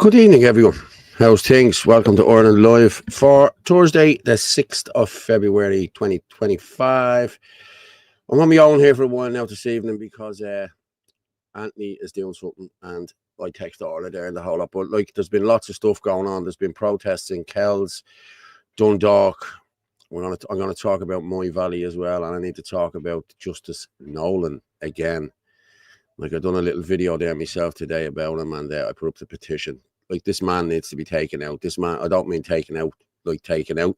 Good evening, everyone. How's things? Welcome to Ireland Live for Thursday, the 6th of February, 2025. I'm on my own here for a while now this evening because Anthony is doing something and I text Orla there and the whole lot. But like, there's been lots of stuff going on. There's been protests in Kells, Dundalk. I'm going to talk about Moyvalley as well, and I need to talk about Justice Nolan again. Like, I've done a little video there myself today about him, and I put up the petition. Like, this man needs to be taken out. This man, I don't mean taken out, like taken out,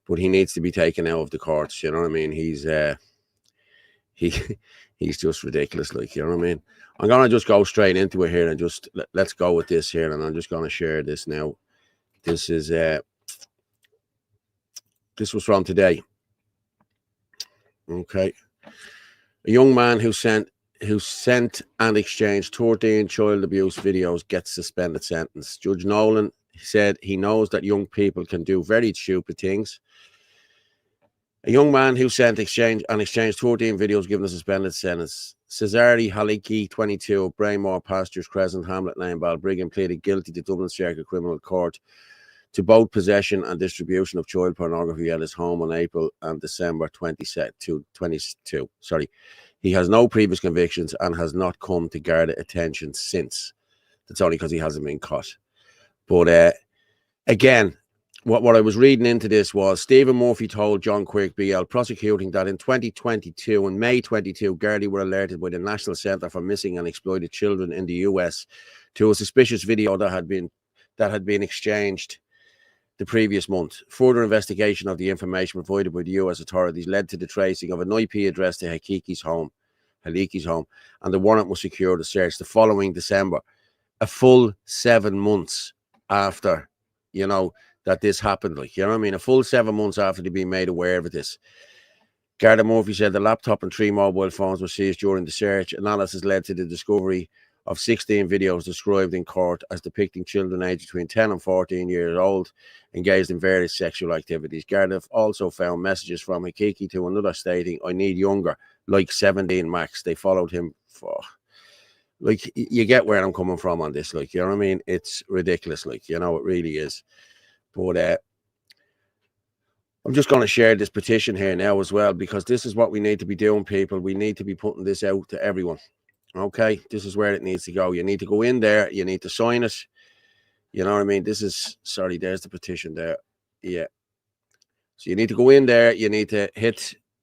but he needs to be taken out of the courts. You know what I mean? He's just ridiculous. Like, you know what I mean? I'm gonna just go straight into it here and just let's go with this here, and I'm just gonna share this now. This was from today. Okay, a young man who sent and exchanged 13 child abuse videos gets suspended sentence. Judge Nolan said he knows that young people can do very stupid things. A young man who sent and exchanged 14 videos given a suspended sentence. Cesare Haliki, 22, of Braemore Pastures Crescent, Hamlet Lane, Balbriggan, pleaded guilty to Dublin Circuit Criminal Court to both possession and distribution of child pornography at his home on April and December 22. He has no previous convictions and has not come to Garda attention since. That's only because he hasn't been caught. But again, what I was reading into this was Stephen Murphy told John Quirk BL prosecuting that in 2022, in May 22, Gardaí were alerted by the National Centre for Missing and Exploited Children in the US to a suspicious video that had been exchanged the previous month. Further investigation of the information provided by the US authorities led to the tracing of an IP address to Haliki's home, and the warrant was secured to search the following December, a full 7 months after, you know, that this happened. Like, you know what I mean? A full 7 months after they'd been made aware of this. Garda Murphy said the laptop and 3 mobile phones were seized during the search. Analysis led to the discovery of 16 videos described in court as depicting children aged between 10 and 14 years old engaged in various sexual activities. Garda also found messages from Hakiki to another stating, "I need younger," like 17 max. They followed him for... Like, you get where I'm coming from on this. Like, you know what I mean? It's ridiculous. Like, you know, it really is. But I'm just going to share this petition here now as well, because this is what we need to be doing, people. We need to be putting this out to everyone. Okay, this is where it needs to go. You need to go in there. You need to sign it. You know what I mean? This is, sorry, there's the petition there. Yeah. So you need to go in there. You need to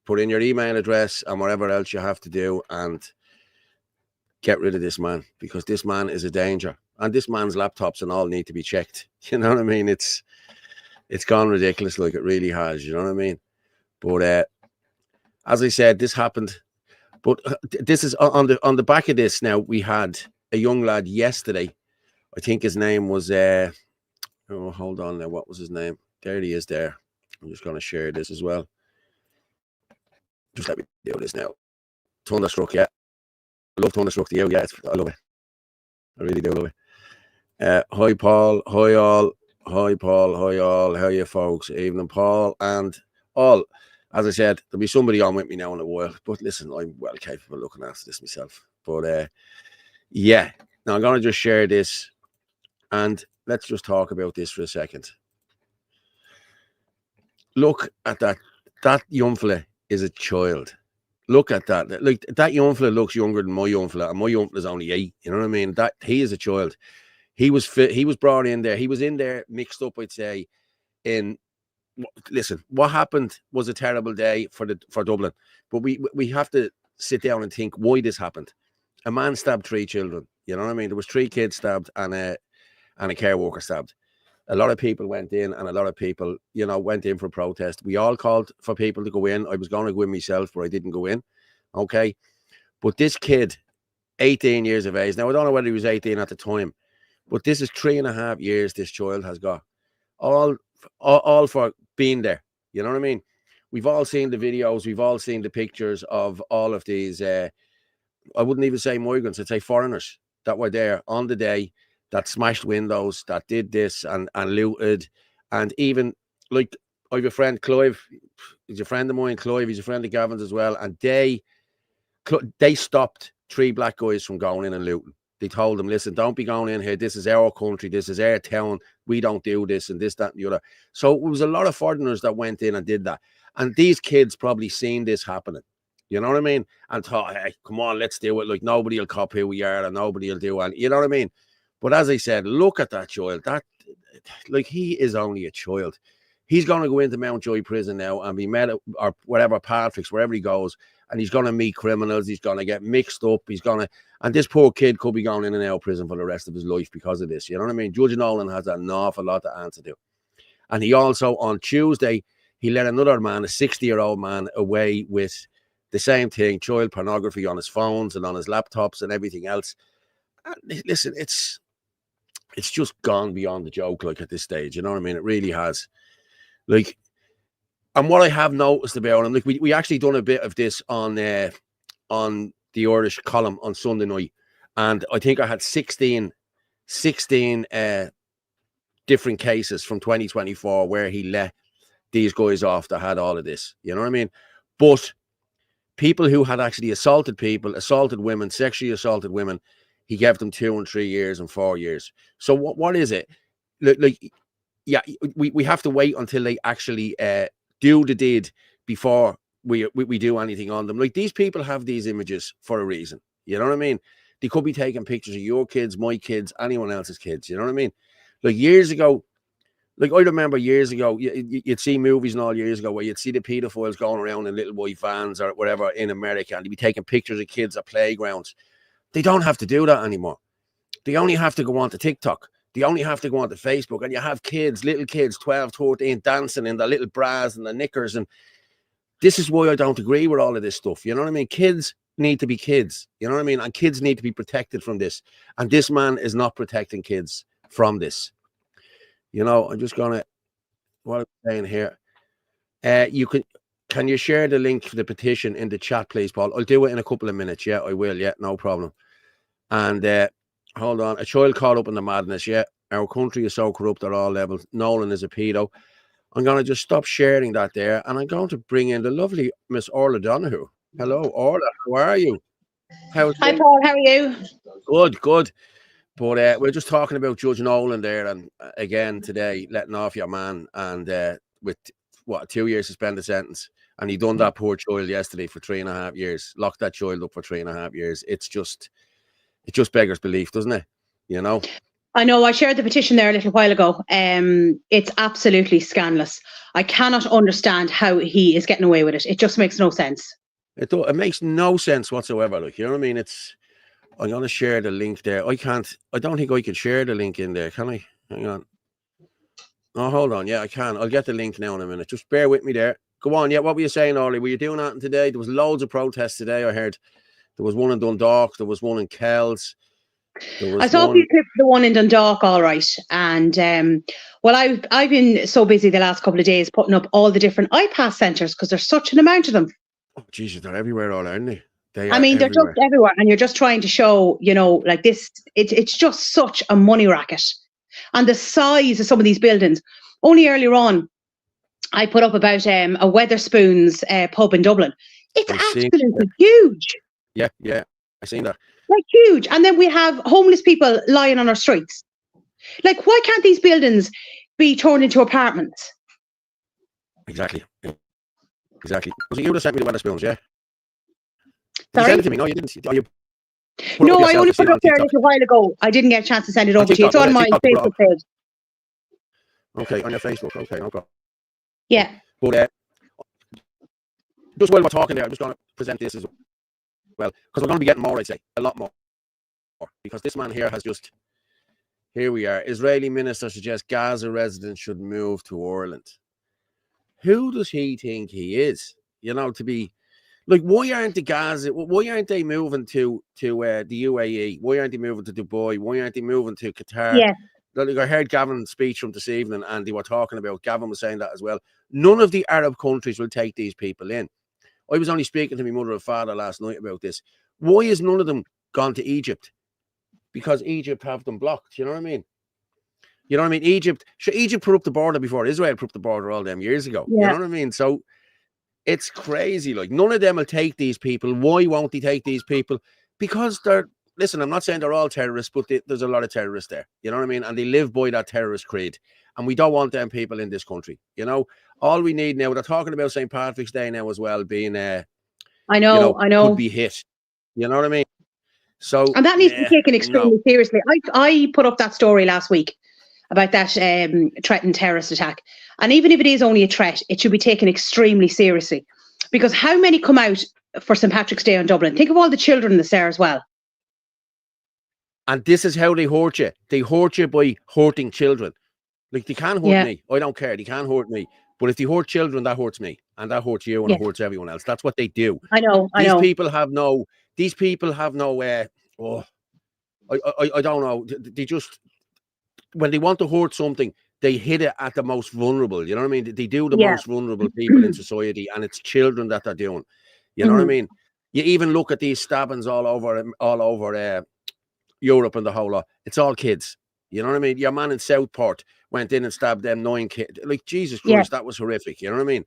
put in your email address and whatever else you have to do and get rid of this man, because this man is a danger. And this man's laptops and all need to be checked. You know what I mean? It's gone ridiculous, like it really has. You know what I mean? But as I said, this happened. But this is on the back of this. Now, we had a young lad yesterday. I think his name was oh, hold on now. What was his name? There he is there. I'm just going to share this as well. Just let me do this now. Thunderstruck, yeah. I love Thunderstruck to you. Yeah, I love it. I really do love it. Hi, Paul. Hi, all. Hi, Paul. Hi, all. How are you, folks? Evening, Paul. And all, as I said, there'll be somebody on with me now in a while. But listen, I'm well capable of looking after this myself. But yeah. Now, I'm going to just share this. And let's just talk about this for a second. Look at that. That young fella is a child. Look at that. Like, that young fella looks younger than my young fella, and my young fella's only 8. You know what I mean? That he is a child. He was fit. He was brought in there. He was in there mixed up, I'd say. Listen, what happened was a terrible day for Dublin, but we have to sit down and think why this happened. A man stabbed 3 children. You know what I mean? There was 3 kids stabbed and a care worker stabbed. A lot of people went in, and a lot of people, you know, went in for protest. We all called for people to go in. I was going to go in myself, but I didn't go in. Okay. But this kid, 18 years of age. Now, I don't know whether he was 18 at the time, but this is 3.5 years this child has got. All for being there. You know what I mean? We've all seen the videos. We've all seen the pictures of all of these, I wouldn't even say migrants, I'd say foreigners that were there on the day, that smashed windows, that did this and looted. And even, like, I have a friend, Clive. He's a friend of mine, Clive. He's a friend of Gavin's as well. And they stopped 3 black guys from going in and looting. They told them, listen, don't be going in here. This is our country. This is our town. We don't do this and this, that, and the other. So it was a lot of foreigners that went in and did that. And these kids probably seen this happening. You know what I mean? And thought, hey, come on, let's do it. Like, nobody will cop who we are and nobody will do it. You know what I mean? But as I said, look at that child. That, like, he is only a child. He's going to go into Mountjoy prison now and be met at, or whatever, Patrick's, wherever he goes, and he's going to meet criminals. He's going to get mixed up. He's going to, and this poor kid could be going in and out of prison for the rest of his life because of this. You know what I mean? Judge Nolan has an awful lot to answer to. And he also, on Tuesday, he let another man, a 60-year-old man, away with the same thing, child pornography on his phones and on his laptops and everything else. And listen, it's just gone beyond the joke, like, at this stage. You know what I mean? It really has. Like, and what I have noticed about him, like, we actually done a bit of this on the Irish column on Sunday night, and I think I had 16 different cases from 2024 where he let these guys off that had all of this. You know what I mean? But people who had actually assaulted people, assaulted women, sexually assaulted women, he gave them 2 and 3 years and 4 years. So what is it? Like, yeah, we have to wait until they actually do the deed before we do anything on them. Like, these people have these images for a reason. You know what I mean? They could be taking pictures of your kids, my kids, anyone else's kids. You know what I mean? Like, years ago, like, I remember years ago, you'd see movies and all years ago where you'd see the pedophiles going around in little white vans or whatever in America, and they'd be taking pictures of kids at playgrounds. They don't have to do that anymore. They only have to go on to TikTok. They only have to go on to Facebook, and you have kids, little kids, 12, 13, dancing in their little bras and their knickers. And this is why I don't agree with all of this stuff. You know what I mean? Kids need to be kids. You know what I mean? And kids need to be protected from this. And this man is not protecting kids from this. You know, I'm just going to, what I'm saying here. Can you share the link for the petition in the chat, please, Paul? I'll do it in a couple of minutes. Yeah, I will. Yeah, no problem. And hold on. A child caught up in the madness. Yeah, our country is so corrupt at all levels. Nolan is a pedo. I'm going to just stop sharing that there, and I'm going to bring in the lovely Miss Orla Donoghue. Hello, Orla. How are you? Hi, Paul. How are you? Good, good. But we're just talking about Judge Nolan there, and again today, letting off your man, and with what, a 2-year suspended sentence, and he done that poor child yesterday for 3.5 years. Locked that child up for 3.5 years. It just beggars belief, doesn't it? You know. I know. I shared the petition there a little while ago. It's absolutely scandalous. I cannot understand how he is getting away with it. It just makes no sense. It makes no sense whatsoever. Like, you know what I mean? I'm going to share the link there. I don't think I can share the link in there, can I? Hang on. Oh, hold on. Yeah, I can. I'll get the link now in a minute. Just bear with me there. Go on. Yeah, what were you saying, Ollie? Were you doing that today? There was loads of protests today, I heard. There was one in Dundalk. There was one in Kells. I saw a few clips of the one in Dundalk, all right. And, well, I've been so busy the last couple of days putting up all the different IPAS centres because there's such an amount of them. Oh, Jesus, they're everywhere, all, aren't they? I mean, they're just everywhere, and you're just trying to show, you know, like this. It's just such a money racket, and the size of some of these buildings. Only earlier on, I put up about a Weatherspoons pub in Dublin. It's absolutely huge. Yeah, I seen that. Like, huge, and then we have homeless people lying on our streets. Like, why can't these buildings be turned into apartments? Exactly. Was it you that sent me the Weatherspoons? Yeah. Sorry? You sent it to me. No, you didn't. No, I only put it up there a little while ago. I didn't get a chance to send it over to you. It's on my Facebook page. Okay, on your Facebook. Okay, no problem. Yeah. But just while we're talking there, I'm just going to present this as well, because we're going to be getting more, I'd say, a lot more. Because this man here has just, here we are. Israeli minister suggests Gaza residents should move to Ireland. Who does he think he is? You know, to be, like, why aren't they moving to the UAE? Why aren't they moving to Dubai? Why aren't they moving to Qatar? Yeah. Like, I heard Gavin's speech from this evening, and they were talking about, Gavin was saying that as well. None of the Arab countries will take these people in. I was only speaking to my mother and father last night about this. Why is none of them gone to Egypt? Because Egypt have them blocked. You know what I mean? You know what I mean? Egypt put up the border before Israel put up the border all them years ago. Yeah. You know what I mean? So it's crazy. Like, none of them will take these people. Why won't they take these people? Because they're listen, I'm not saying they're all terrorists, but there's a lot of terrorists there. You know what I mean? And they live by that terrorist creed. And we don't want them people in this country. You know, all we need now, they're talking about St. Patrick's Day now as well being, I know. could be hit. You know what I mean? So, and that needs to be taken extremely seriously. I put up that story last week about that threatened terrorist attack. And even if it is only a threat, it should be taken extremely seriously. Because how many come out for St. Patrick's Day in Dublin? Think of all the children that's there as well. And this is how they hurt you. They hurt you by hurting children. Like, they can't hurt me. I don't care. They can't hurt me. But if they hurt children, that hurts me. And that hurts you and it hurts everyone else. That's what they do. I know. These people have no, I don't know. They just, when they want to hurt something, they hit it at the most vulnerable. You know what I mean? They do the most vulnerable people in society, and it's children that they're doing. You know what I mean? You even look at these stabbings all over Europe and the whole lot. It's all kids. You know what I mean? Your man in Southport went in and stabbed them 9 kids. Like, Jesus Christ, that was horrific. You know what I mean?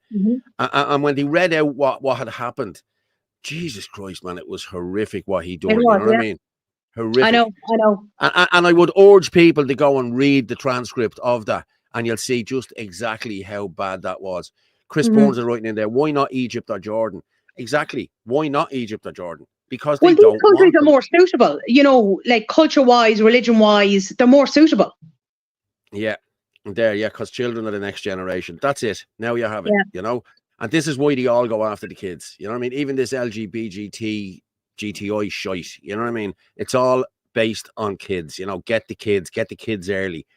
And when they read out what had happened, Jesus Christ, man, it was horrific what he done. You know what I mean? Horrific. I know. And I would urge people to go and read the transcript of that, and you'll see just exactly how bad that was. Chris Burns is writing in there, why not Egypt or Jordan? Exactly. Why not Egypt or Jordan? Because these countries are more suitable, you know, like culture-wise, religion-wise, they're more suitable. Yeah, because children are the next generation. That's it. Now you have it, you know? And this is why they all go after the kids. You know what I mean? Even this LGBT, GTI shite, you know what I mean? It's all based on kids, you know? Get the kids early.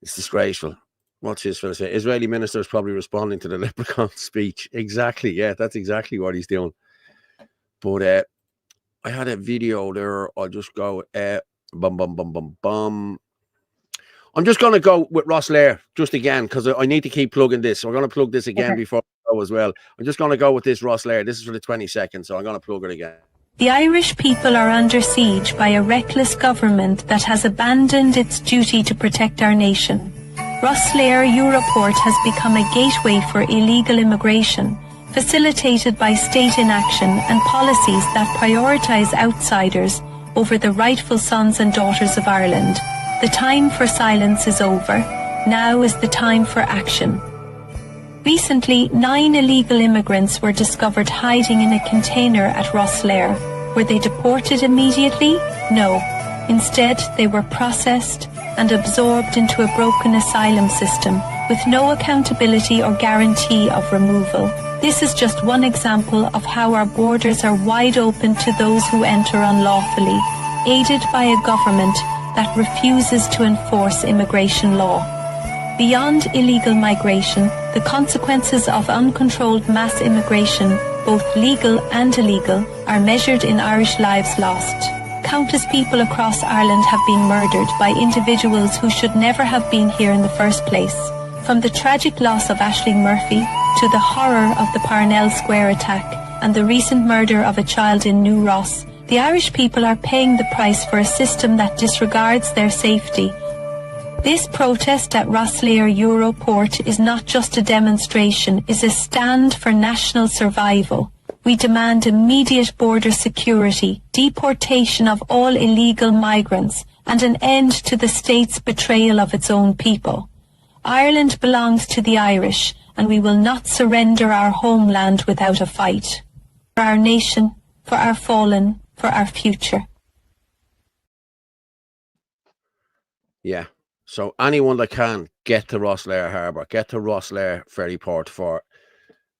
It's disgraceful. What's his fella say? Israeli minister is probably responding to the leprechaun speech. Exactly, yeah, that's exactly what he's doing. But I had a video there. I'll just go I'm just going to go with Ross Lair just again, because I need to keep plugging this. So I'm going to plug this again before I go as well. I'm just going to go with this Ross Lair. This is for the 20 seconds, so I'm going to plug it again. The Irish people are under siege by a reckless government that has abandoned its duty to protect our nation. Ross Lair Europort has become a gateway for illegal immigration, facilitated by state inaction and policies that prioritise outsiders over the rightful sons and daughters of Ireland. The time for silence is over. Now is the time for action. Recently, 9 illegal immigrants were discovered hiding in a container at Rosslare. Were they deported immediately? No. Instead, they were processed and absorbed into a broken asylum system with no accountability or guarantee of removal. This is just one example of how our borders are wide open to those who enter unlawfully, aided by a government that refuses to enforce immigration law. Beyond illegal migration, the consequences of uncontrolled mass immigration, both legal and illegal, are measured in Irish lives lost. Countless people across Ireland have been murdered by individuals who should never have been here in the first place. From the tragic loss of Aisling Murphy to the horror of the Parnell Square attack and the recent murder of a child in New Ross, the Irish people are paying the price for a system that disregards their safety. This protest at Rosslare Europort is not just a demonstration, it is a stand for national survival. We demand immediate border security, deportation of all illegal migrants, and an end to the state's betrayal of its own people. Ireland belongs to the Irish, and we will not surrender our homeland without a fight. For our nation, for our fallen, for our future. Yeah. So anyone that can, get to Rosslare Harbour, get to Rosslare Ferryport for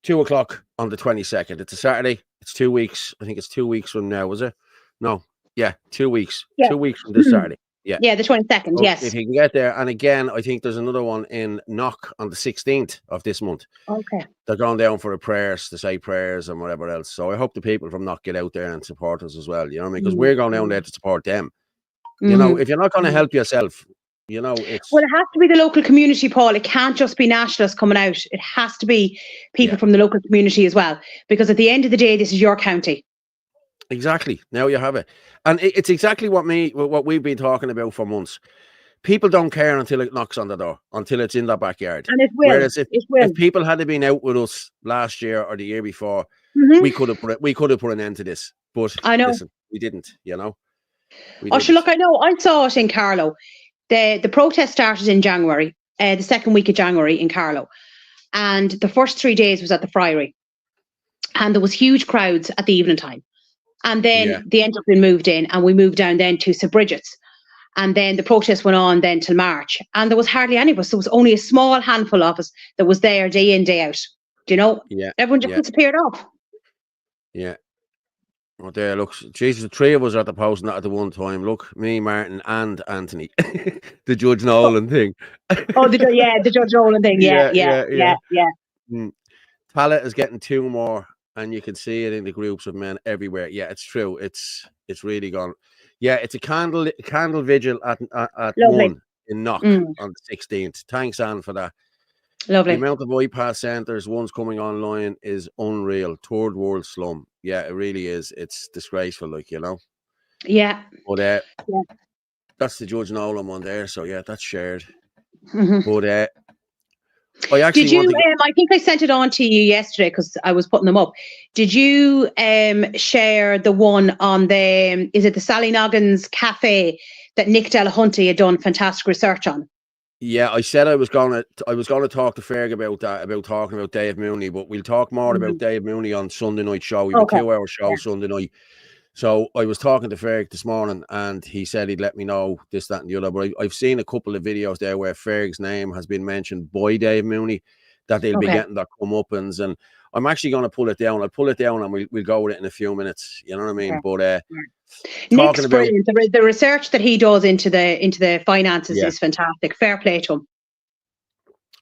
2 o'clock on the 22nd. It's a Saturday. It's 2 weeks. I think it's 2 weeks from now, was it? No. Yeah, 2 weeks. Yeah. 2 weeks from this Saturday. Yeah. Yeah, the 22nd, so yes. If you can get there. And again, I think there's another one in Knock on the 16th of this month. Okay. They're going down for the prayers, to say prayers and whatever else. So I hope the people from Knock get out there and support us as well. You know what I mean? Because we're going down there to support them. You know, if you're not going to help yourself, you know, it's... Well, it has to be the local community, Paul. It can't just be nationalists coming out. It has to be people from the local community as well. Because at the end of the day, this is your county. Exactly. Now you have it. And it's exactly what we've been talking about for months. People don't care until it knocks on the door, until it's in their backyard. And it will. Whereas if people had been out with us last year or the year before, we could have put an end to this. But listen, we didn't, you know. We Oh, did. sure, look, I know. I saw it in Carlow. The protest started in January, the second week of January in Carlow. And the first 3 days was at the Friary. And there was huge crowds at the evening time. And then they ended up being moved in, and we moved down then to St. Bridget's. And then the protest went on then till March. And there was hardly any of us. There was only a small handful of us that was there day in, day out. Do you know? Yeah. Everyone just disappeared off. Yeah. Oh, there, look, Jesus, the three of us are at the post at the one time. Look, me, Martin, and Anthony, the Judge Nolan thing. Oh, the Judge Nolan thing. Yeah. Tallaght is getting 2 more, and you can see it in the groups of men everywhere. Yeah, it's true. It's really gone. Yeah, it's a candle vigil at 1 in Knock on the 16th. Thanks, Anne, for that. Lovely. The amount of IPAS centres, ones coming online, is unreal. Third world slum. Yeah, it really is. It's disgraceful, like, you know. Yeah. But that's the Judge Nolan one there. So yeah, that's shared. Mm-hmm. But I actually did you? I think I sent it on to you yesterday because I was putting them up. Did you share the one on the? Is it the Sally Noggins Cafe that Nick Delahunty had done fantastic research on? Yeah, I said I was gonna talk to Ferg about that, about talking about Dave Mooney, but we'll talk more about Dave Mooney on Sunday night show. We have a 2-hour show Sunday night. So I was talking to Ferg this morning, and he said he'd let me know this, that, and the other. But I've seen a couple of videos there where Ferg's name has been mentioned by Dave Mooney, that they'll be getting their comeuppance, and I'm actually going to pull it down. I'll pull it down, and we'll go with it in a few minutes. You know what I mean? But Nick's brilliant. The research that he does into the finances is fantastic. Fair play to him.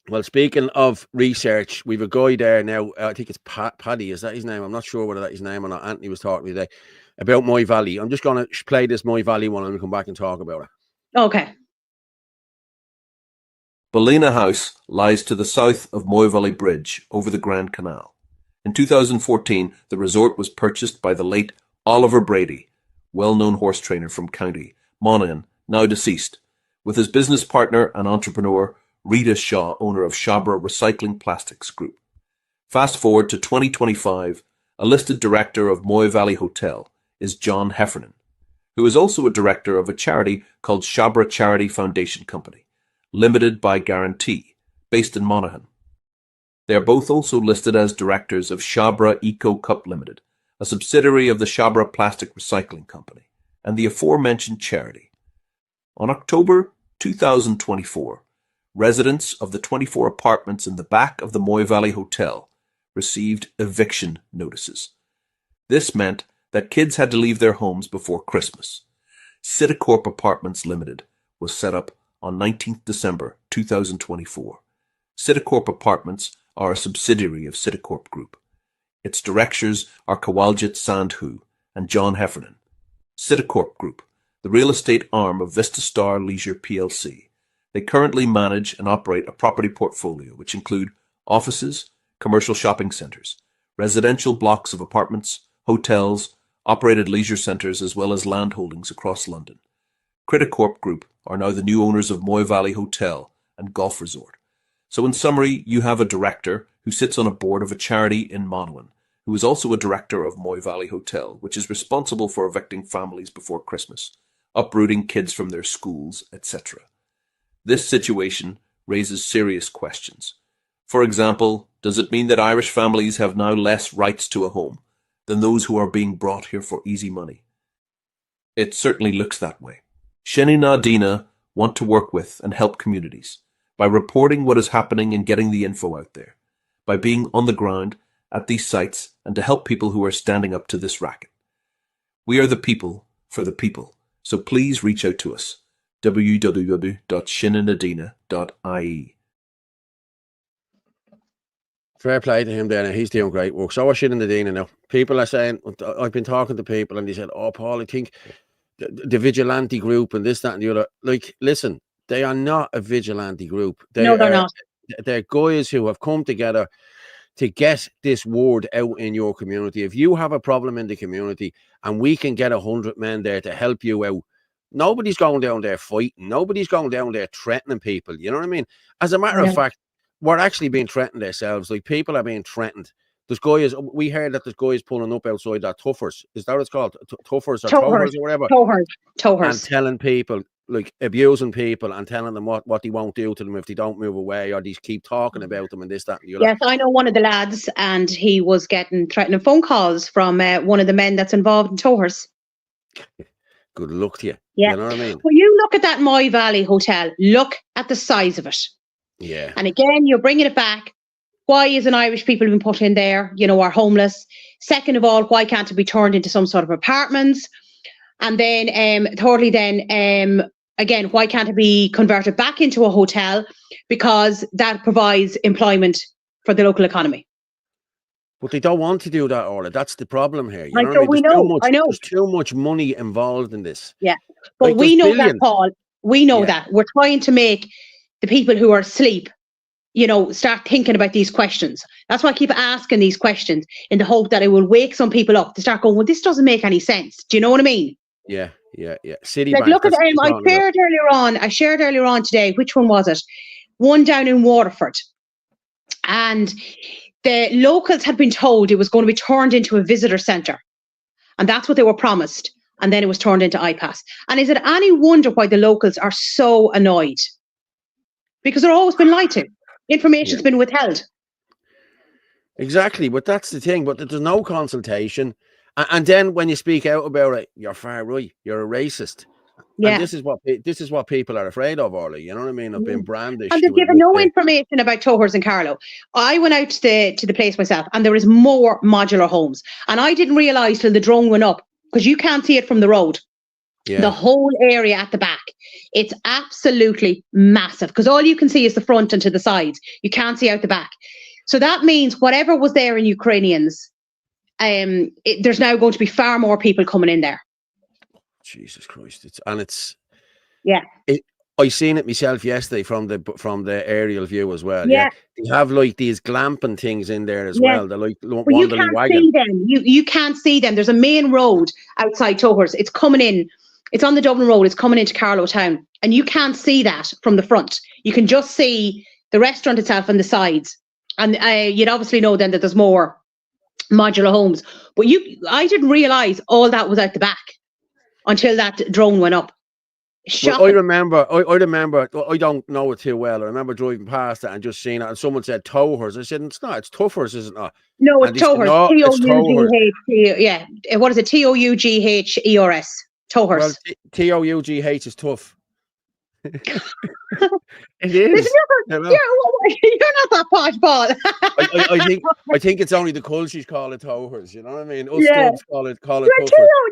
Well, speaking of research, we've a guy there now. I think it's Paddy. Is that his name? I'm not sure whether that's his name or not. Anthony was talking to me today about Moyvalley. I'm just going to play this Moyvalley one, and we'll come back and talk about it. Okay. Ballina House lies to the south of Moyvalley Bridge over the Grand Canal. In 2014, the resort was purchased by the late Oliver Brady, well-known horse trainer from County Monaghan, now deceased, with his business partner and entrepreneur Rita Shaw, owner of Shabra Recycling Plastics Group. Fast forward to 2025, a listed director of Moyvalley Hotel is John Heffernan, who is also a director of a charity called Shabra Charity Foundation Company, limited by guarantee, based in Monaghan. They are both also listed as directors of Shabra Eco Cup Limited, a subsidiary of the Shabra Plastic Recycling Company, and the aforementioned charity. On October 2024, residents of the 24 apartments in the back of the Moyvalley Hotel received eviction notices. This meant that kids had to leave their homes before Christmas. Citicorp Apartments Limited was set up on 19th December 2024. Citicorp Apartments are a subsidiary of Citicorp Group. Its directors are Kawaljit Sandhu and John Heffernan. Citicorp Group, the real estate arm of Vista Star Leisure plc. They currently manage and operate a property portfolio which include offices, commercial shopping centres, residential blocks of apartments, hotels, operated leisure centres, as well as land holdings across London. Criticorp Group are now the new owners of Moyvalley Hotel and Golf Resort. So in summary, you have a director who sits on a board of a charity in Monaghan, who is also a director of Moyvalley Hotel, which is responsible for evicting families before Christmas, uprooting kids from their schools, etc. This situation raises serious questions. For example, does it mean that Irish families have now less rights to a home than those who are being brought here for easy money? It certainly looks that way. Shinny na Dina want to work with and help communities by reporting what is happening and getting the info out there, by being on the ground at these sites and to help people who are standing up to this racket. We are the people for the people, so please reach out to us. www.shininadina.ie. Fair play to him there. He's doing great work. So are Shininadina now. People are saying, I've been talking to people and they said, oh, Paul, I think the vigilante group and this, that, and the other. Like, listen, they are not a vigilante group. No, they're not. They're guys who have come together to get this word out in your community. If you have a problem in the community and we can get 100 men there to help you out, nobody's going down there fighting. Nobody's going down there threatening people. You know what I mean? As a matter of fact, we're actually being threatened ourselves. Like, people are being threatened We heard that there's guys pulling up outside that Tuffers. Is that what it's called? Tuffers or Towers. Towers or whatever. Towers. And telling people, like abusing people and telling them what they won't do to them if they don't move away, or they keep talking about them and this, that, and the other. Yes, I know one of the lads, and he was getting threatening phone calls from one of the men that's involved in Towers. Good luck to you. Yeah. You know what I mean? Well, you look at that Moyvalley hotel, look at the size of it. Yeah. And again, you're bringing it back. Why isn't Irish people been put in there, are homeless? Second of all, why can't it be turned into some sort of apartments? And then thirdly, again, why can't it be converted back into a hotel? Because that provides employment for the local economy. But they don't want to do that, Orla. That's the problem here. I know. There's too much money involved in this. Yeah. But we know that, Paul. We know that. We're trying to make the people who are asleep, start thinking about these questions. That's why I keep asking these questions in the hope that it will wake some people up to start going, well, this doesn't make any sense. Do you know what I mean? Yeah. City like, look at I shared earlier on today, which one was it? One down in Waterford. And the locals had been told it was going to be turned into a visitor centre. And that's what they were promised. And then it was turned into IPAS. And is it any wonder why the locals are so annoyed? Because they're always been lied to. Information's been withheld. Exactly, but that's the thing. But there's no consultation. And then when you speak out about it, you're far right. You're a racist. Yeah. And this is what people are afraid of, Orly. You know what I mean? Of being brandished. And they've given no information about Towers and Carlow. I went out to the place myself, and there is more modular homes. And I didn't realise till the drone went up, because you can't see it from the road. Yeah. The whole area at the back. It's absolutely massive, because all you can see is the front and to the sides. You can't see out the back. So that means whatever was there in Ukrainians, there's now going to be far more people coming in there. Jesus Christ! I seen it myself yesterday from the aerial view as well. Yeah, they have like these glamping things in there as well. They're like you can't see them. You can't see them. There's a main road outside Towers. It's coming in. It's on the Dublin road. It's coming into Carlow town, and you can't see that from the front. You can just see the restaurant itself and the sides. And you'd obviously know then that there's more modular homes. But I didn't realise all that was out the back until that drone went up. Well, I remember, I don't know it too well. I remember driving past it and just seeing it, and someone said Towers. I said, it's not, it's Tuffers, isn't it? No, it's Towers. T-O-U-G-H. Yeah. What is it? T-O-U-G-H-E-R-S. Towers. Well, T-O-U-G-H is tough. It is. You're not that posh, Paul. I think it's only the cultures call it Towers. You know what I mean? Us Dubs call it Tuffers.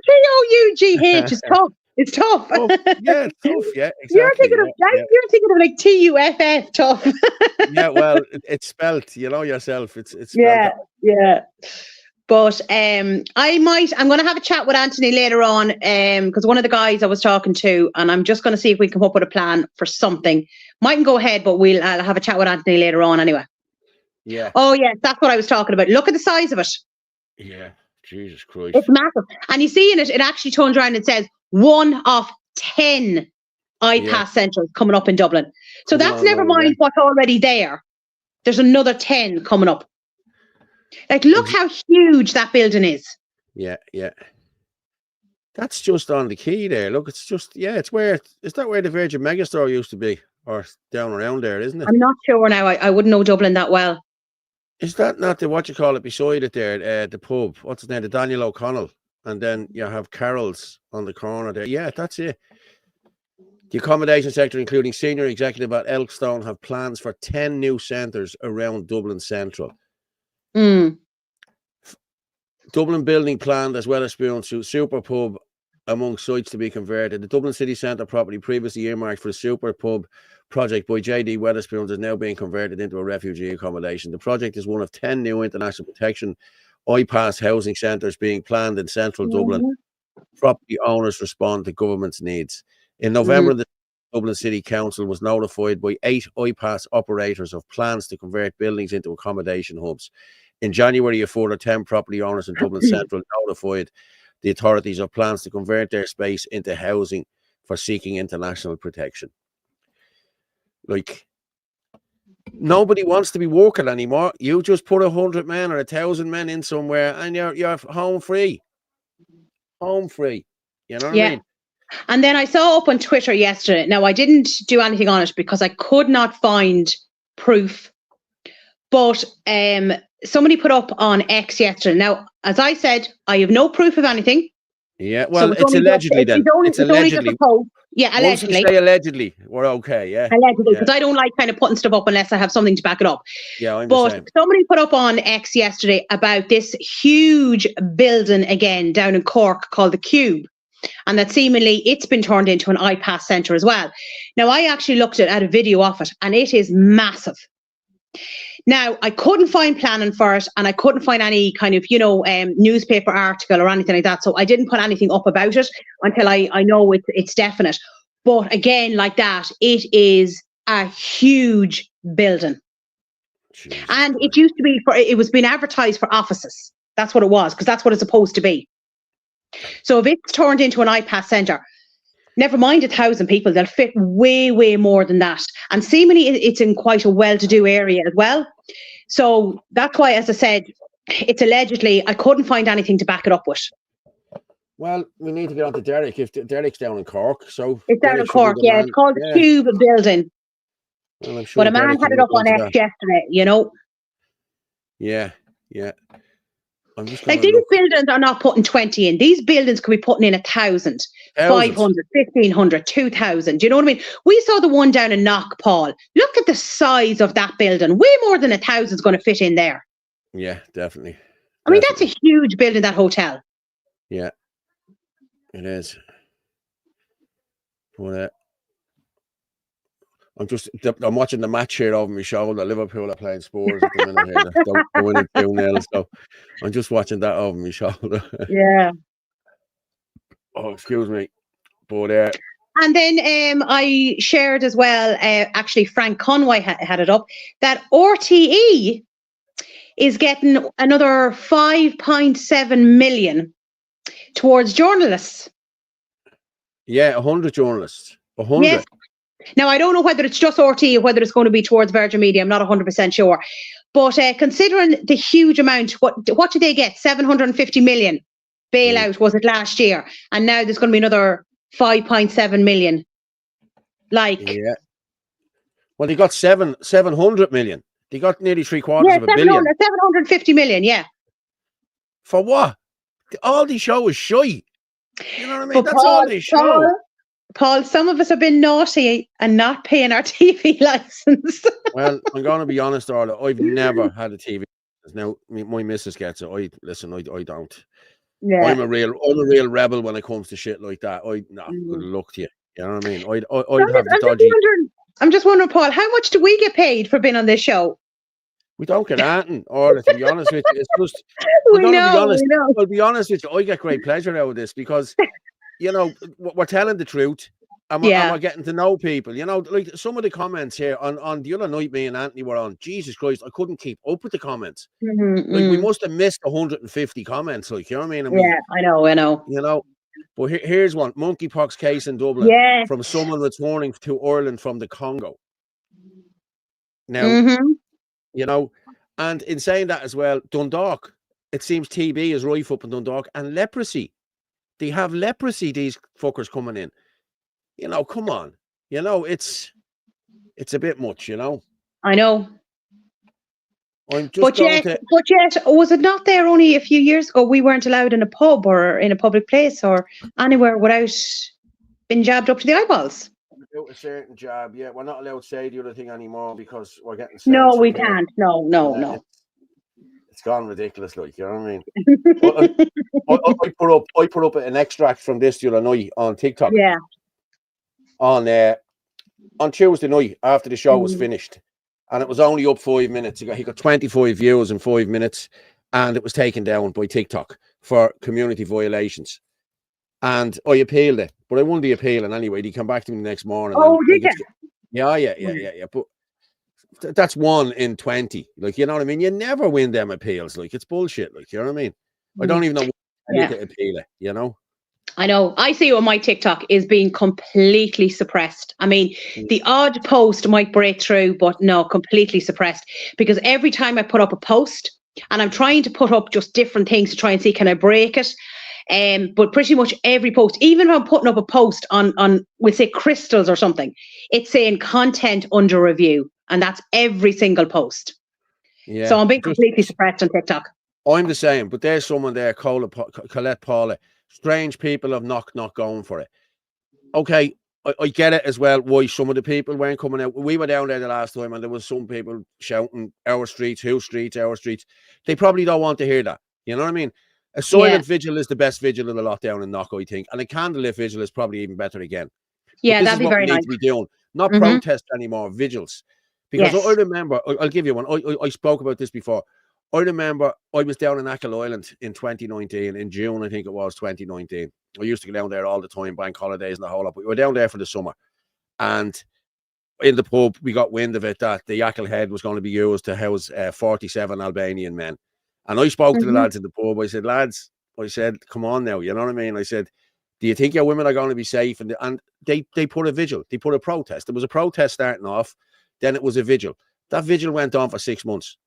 T-O-U-G-H is tough. It's tough. Yeah, it's tough. Yeah, exactly. You're thinking of like T-U-F-F, tough. Yeah, well, it's spelt. You know yourself. It's spelt. Yeah. But I'm going to have a chat with Anthony later on, because one of the guys I was talking to, and I'm just going to see if we can come up with a plan for something. Mightn't go ahead, but I'll have a chat with Anthony later on anyway. Yeah. Oh yeah, that's what I was talking about. Look at the size of it. Yeah. Jesus Christ. It's massive. And you see in it actually turns around and says 1 of 10 IPAS centres coming up in Dublin. So that's never mind what's already there. There's another 10 coming up. Like, look how huge that building is. Yeah. That's just on the quay there. Look, it's just, is that where the Virgin Megastore used to be? Or down around there, isn't it? I'm not sure now. I wouldn't know Dublin that well. Is that not the beside it there, the pub? What's his name? The Daniel O'Connell. And then you have Carol's on the corner there. Yeah, that's it. The accommodation sector, including senior executive at Elkstone, have plans for 10 new centres around Dublin Central. Dublin building planned as well as super pub among sites to be converted. The Dublin City Centre property previously earmarked for the super pub project by JD Wetherspoons is now being converted into a refugee accommodation. The project is one of 10 new international protection IPAS housing centres being planned in central Dublin. Property owners respond to government's needs. In November, the Dublin City Council was notified by 8 IPAS operators of plans to convert buildings into accommodation hubs. In January, a further 10 property owners in Dublin Central notified the authorities of plans to convert their space into housing for seeking international protection. Like, Nobody wants to be working anymore. You just put 100 men or 1,000 men in somewhere, and you're home free. Home free. You know what I mean? And then I saw up on Twitter yesterday. Now, I didn't do anything on it because I could not find proof. But somebody put up on X yesterday. Now, as I said, I have no proof of anything. Yeah, well, it's allegedly then. It's allegedly. Yeah, allegedly. Once we say allegedly, we're okay, yeah. Allegedly, because I don't like kind of putting stuff up unless I have something to back it up. Yeah, I'm but the same. Somebody put up on X yesterday about this huge building again down in Cork called the Cube, and that seemingly it's been turned into an IPAS centre as well. Now, I actually looked at a video of it, and it is massive. Now, I couldn't find planning for it, and I couldn't find any kind of, newspaper article or anything like that. So I didn't put anything up about it until I know it's definite. But again, like that, it is a huge building. Jesus. And it used to be it was being advertised for offices. That's what it was, because that's what it's supposed to be. So if it's turned into an IPAS centre, never mind 1,000 people, they'll fit way, way more than that. And seemingly it's in quite a well-to-do area as well. So that's why, as I said, it's allegedly, I couldn't find anything to back it up with. Well, we need to get on to Derek. If Derek's down in Cork, so it's down in Cork, yeah. It's called the Cube building. Well, I'm sure but a man had it up on X yesterday, Yeah, yeah. I'm just like these buildings are not putting 20 in. These buildings could be putting in 1,000, 500, 1,500, 2,000. Do you know what I mean? We saw the one down in Knock, Paul. Look at the size of that building. Way more than 1,000 is going to fit in there. Yeah, definitely. I mean, that's a huge building, that hotel. Yeah, it is. But I'm watching the match here over my shoulder. Liverpool are playing Spurs at the minute here. They're winning 2-0, so I'm just watching that over my shoulder. Yeah. Oh, excuse me. But and then I shared as well, actually Frank Conway had it up, that RTE is getting another 5.7 million towards journalists. Yeah, 100 journalists. 100. Yes. Now, I don't know whether it's just RT or whether it's going to be towards Virgin Media. I'm not 100% sure. But considering the huge amount, what did they get? 750 million bailout, was it last year? And now there's going to be another 5.7 million. Yeah. Well, they got 700 million. They got nearly 3/4 of a billion. 750 million, yeah. For what? All they show is shy. You know what I mean? That's all they show. Paul, some of us have been naughty and not paying our TV license. Well, I'm going to be honest, Orla. I've never had a TV license. Now, my missus gets it. I don't. Yeah. I'm a real rebel when it comes to shit like that. Good luck to you. You know what I mean? I'd have the dodgy. I'm just wondering, Paul, how much do we get paid for being on this show? We don't get anything, Orla, to be honest with you. It's just, I'll be honest with you, I get great pleasure out of this because we're telling the truth and we're getting to know people. Like some of the comments here on the other night me and Anthony were on, Jesus Christ, I couldn't keep up with the comments. Like we must have missed 150 comments, like, you know what I mean? I know. But here's one. Monkeypox case in Dublin from someone returning to Ireland from the Congo. Now, and in saying that as well, Dundalk, it seems TB is rife up in Dundalk, and leprosy. They have leprosy, these fuckers coming in. Come on. It's a bit much, I know. I'm just but yet, was it not there only a few years ago? We weren't allowed in a pub or in a public place or anywhere without being jabbed up to the eyeballs. Without a certain jab, yeah. We're not allowed to say the other thing anymore because we're getting No, we can't. No. It's gone ridiculous, like, you know what I mean? I put up an extract from this the other night on TikTok. Yeah. On Tuesday night after the show was finished, and it was only up 5 minutes ago. He got 25 views in 5 minutes, and it was taken down by TikTok for community violations. And I appealed it, but I won the appeal, and anyway, he came back to me the next morning. Oh, did you? Yeah. But that's 1 in 20. Like, you know what I mean? You never win them appeals. Like, it's bullshit. Like, you know what I mean? I don't even know why to appeal it, I know. I see on my TikTok is being completely suppressed. I mean, the odd post might break through, but no, completely suppressed. Because every time I put up a post, and I'm trying to put up just different things to try and see, can I break it? But pretty much every post, even if I'm putting up a post on we'll say crystals or something, it's saying content under review. And that's every single post. Yeah. So I'm being completely suppressed on TikTok. I'm the same, but there's someone there, Colette Paula. Strange people have not going for it. Okay, I get it as well, why some of the people weren't coming out. We were down there the last time and there was some people shouting, our streets, whose streets, our streets. They probably don't want to hear that. You know what I mean? A silent vigil is the best vigil of the lot down in Knock, I think. And a candlelit vigil is probably even better again. Yeah, this that'd is be what very we need nice. to be doing. Not protest anymore, vigils. Because I remember, I'll give you one. I spoke about this before. I remember I was down in Achill Island in 2019, in June, I think it was 2019. I used to go down there all the time, bank holidays and the whole lot. But we were down there for the summer. And in the pub, we got wind of it that the Achill Head was going to be used to house 47 Albanian men. And I spoke to the lads in the pub. I said, lads, I said, come on now, you know what I mean? I said, do you think your women are going to be safe? And they put a vigil. They put a protest. There was a protest starting off. Then it was a vigil. That vigil went on for 6 months.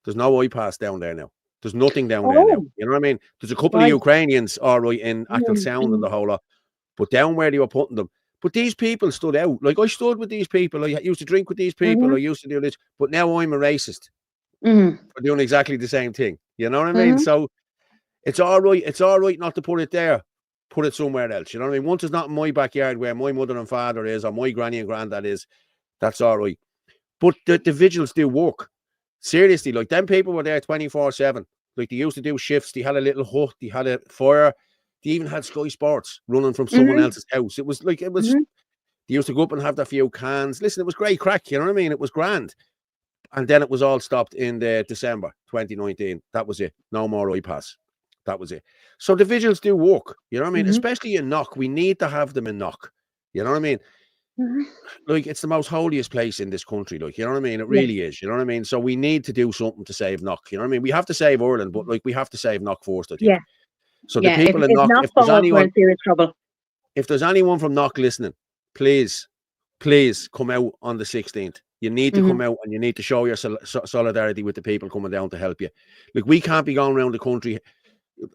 There's no IPAS down there now. There's nothing down there now. You know what I mean? There's a couple of Ukrainians, all right, in Achill Sound and the whole lot. But down where they were putting them. But these people stood out. Like, I stood with these people. I used to drink with these people. I used to do this. But now I'm a racist for doing exactly the same thing. You know what I mean? So it's all right. It's all right not to put it there. Put it somewhere else. You know what I mean? Once it's not in my backyard where my mother and father is, or my granny and granddad is, that's all right. But the vigils do work. Seriously, like, them people were there 24/7. Like, they used to do shifts. They had a little hut. They had a fire. They even had Sky Sports running from someone else's house. It was like, it was, they used to go up and have their few cans. Listen, it was great crack. You know what I mean? It was grand. And then it was all stopped in the December 2019. That was it. No more IPAS. That was it. So the vigils do work. You know what I mean? Especially in Knock. We need to have them in Knock. You know what I mean? Like, it's the most holiest place in this country. Like, you know what I mean? It really is. You know what I mean? So we need to do something to save Knock. You know what I mean? We have to save Ireland, but like, we have to save Knock first, I think. Yeah. So the people in Knock, if there's anyone, we're in serious trouble. If there's anyone from Knock listening, please come out on the 16th. You need to come out and you need to show your solidarity with the people coming down to help you. Like, we can't be going around the country.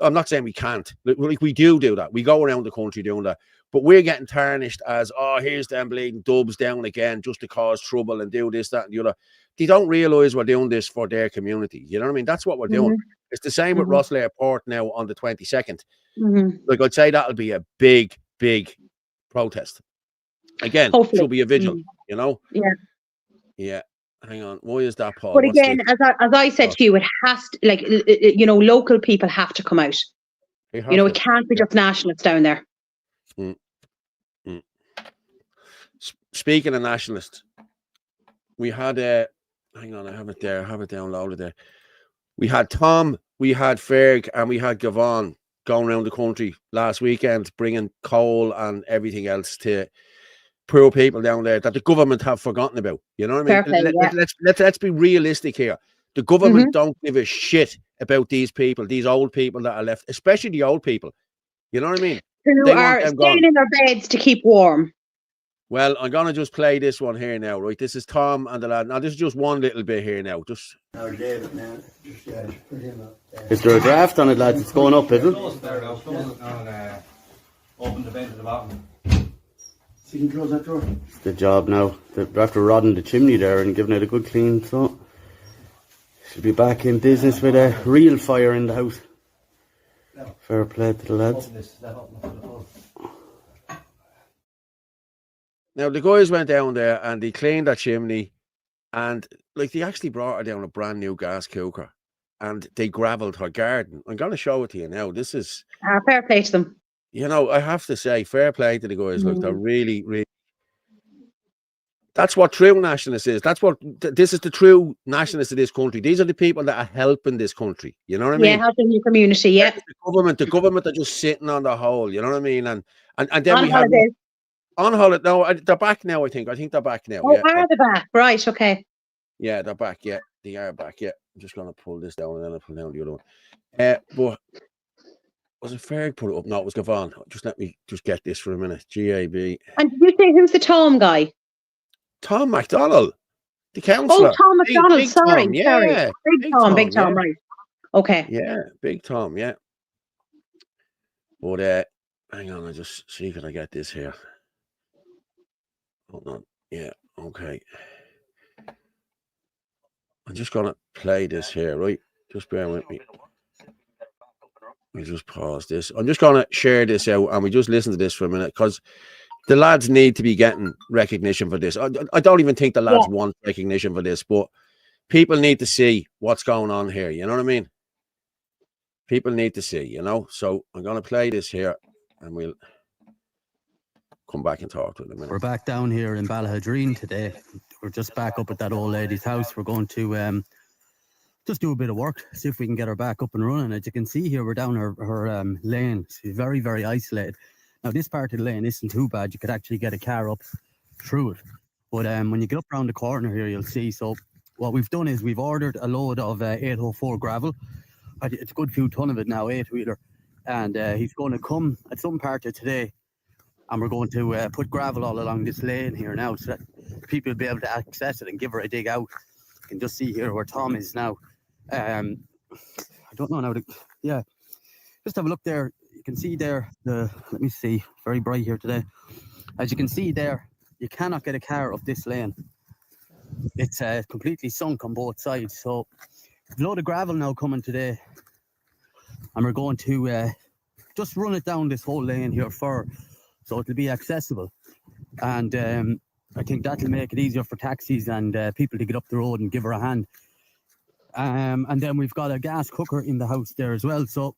I'm not saying we can't. Like, we do that. We go around the country doing that. But we're getting tarnished as, oh, here's them bleeding dubs down again just to cause trouble and do this, that, and the other. They don't realise we're doing this for their community. You know what I mean? That's what we're doing. It's the same with Rosslare Port now on the 22nd. Like, I'd say that'll be a big, big protest. Again, it'll be a vigil, you know? Yeah. Hang on. Why is that, Paul? But again, as I said to you, it has to, like, you know, local people have to come out. You know, it can't be just nationalists down there. Speaking of nationalists, we had hang on, I have it there. I have it downloaded there. We had Tom, we had Ferg, and we had Gavon going around the country last weekend, bringing coal and everything else to poor people down there that the government have forgotten about. You know what I mean? Let's be realistic here. The government don't give a shit about these people, these old people that are left, especially the old people. You know what I mean? Who are staying in their beds to keep warm. Well, I'm going to just play this one here now, right? This is Tom and the lad. Now, this is just one little bit here now. Just. David, man. Is there a draft on it, lads? It's going up, isn't it? Open the vent at the bottom. So you can close that door. It's the job now. They're after rodding the chimney there and giving it a good clean, so should be back in business with a real fire in the house. Fair play to the lads. Now, the guys went down there and they cleaned that chimney, and like, they actually brought her down a brand new gas cooker and they gravelled her garden. I'm going to show it to you now. This is fair play to them. You know, I have to say, fair play to the guys. Look, they're really, really. That's what true nationalists is. That's what this is, the true nationalists of this country. These are the people that are helping this country. You know what I mean? Yeah, helping your community. Yeah. The government are just sitting on the hole. You know what I mean? And then on we have holidays. On holiday. No, they're back now. I think they're back now. Oh, yeah. Are they back? Right. Okay. Yeah, they're back. Yeah, they are back. Yeah, I'm just gonna pull this down and then I'll pull down the other one. But Was it Ferg put it up? No, it was Gavon. Just let me just get this for a minute. GAB. And did you say who's the Tom guy? Tom McDonald, the Oh, councillor. Tom McDonald. Big Sorry, Tom, sorry. yeah. Big Tom, yeah. right. Okay. Yeah, Big Tom, yeah. But hang on, I just see, can I get this here? Hold on. Yeah, okay. I'm just gonna play this here, right? Just bear with me. We just pause this. I'm just gonna share this out and we just listen to this for a minute, because the lads need to be getting recognition for this. I don't even think the lads want recognition for this, but people need to see what's going on here. You know what I mean? People need to see, you know. So I'm going to play this here and we'll come back and talk to them in a minute. We're back down here in Ballahadreen today. We're just back up at that old lady's house. We're going to just do a bit of work, see if we can get her back up and running. As you can see here, we're down her lane. She's very, very isolated. Now, this part of the lane isn't too bad. You could actually get a car up through it. But when you get up around the corner here, you'll see. So what we've done is we've ordered a load of 804 gravel. It's a good few ton of it now, 8-wheeler. And he's going to come at some part of today. And we're going to put gravel all along this lane here now, so that people will be able to access it and give her a dig out. You can just see here where Tom is now. I don't know now. Yeah, just have a look there. You can see there, let me see, very bright here today. As you can see there, you cannot get a car up this lane. It's completely sunk on both sides. So there's a load of gravel now coming today. And we're going to just run it down this whole lane here so it'll be accessible. And I think that'll make it easier for taxis and people to get up the road and give her a hand. And then we've got a gas cooker in the house there as well. So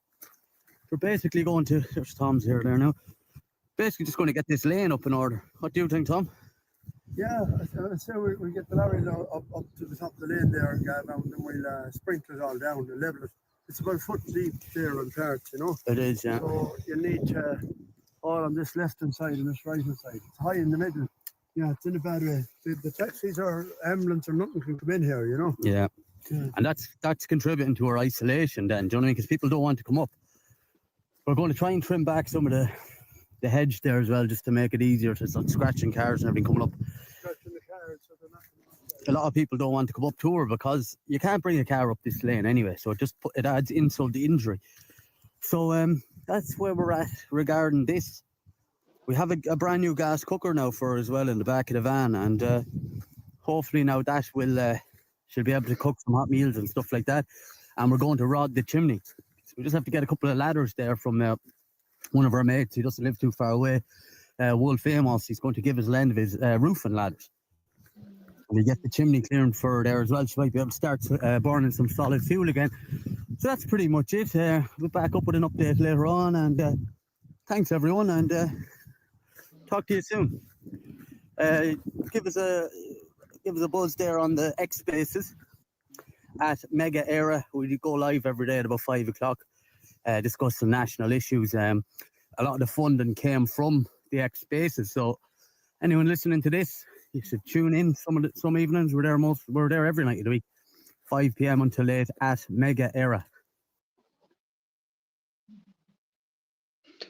we're basically going to, there's Tom's here there now. Basically just going to get this lane up in order. What do you think, Tom? Yeah, I'd say we get the lorry up to the top of the lane there, and then we'll sprinkle it all down and level it. It's about a foot deep there on parts, you know. It is, yeah. So you need to all on this left-hand side and this right-hand side. It's high in the middle. Yeah, it's in a bad way. The taxis or ambulance or nothing can come in here, you know. Yeah. And that's contributing to our isolation then, do you know what I mean? Because people don't want to come up. We're going to try and trim back some of the hedge there as well, just to make it easier to start scratching cars and everything coming up. Scratching the cars, so they're not a lot of people don't want to come up to her because you can't bring a car up this lane anyway, so it adds insult to injury. So that's where we're at regarding this. We have a brand new gas cooker now for her as well in the back of the van, and hopefully now that will she'll be able to cook some hot meals and stuff like that. And we're going to rod the chimney. So we just have to get a couple of ladders there from one of our mates. He doesn't live too far away. Wolf Amos, he's going to give us a lend of his roofing ladders. And we get the chimney clearing for her there as well. She might be able to start burning some solid fuel again. So that's pretty much it. We'll be back up with an update later on. And thanks everyone, and talk to you soon. Give us a buzz there on the X Spaces at Mega Era. We go live every day at about 5 o'clock. Discuss some national issues. A lot of the funding came from the X Spaces. So anyone listening to this, you should tune in. Some evenings we're there every night of the week, 5 p.m. until late at Mega Era.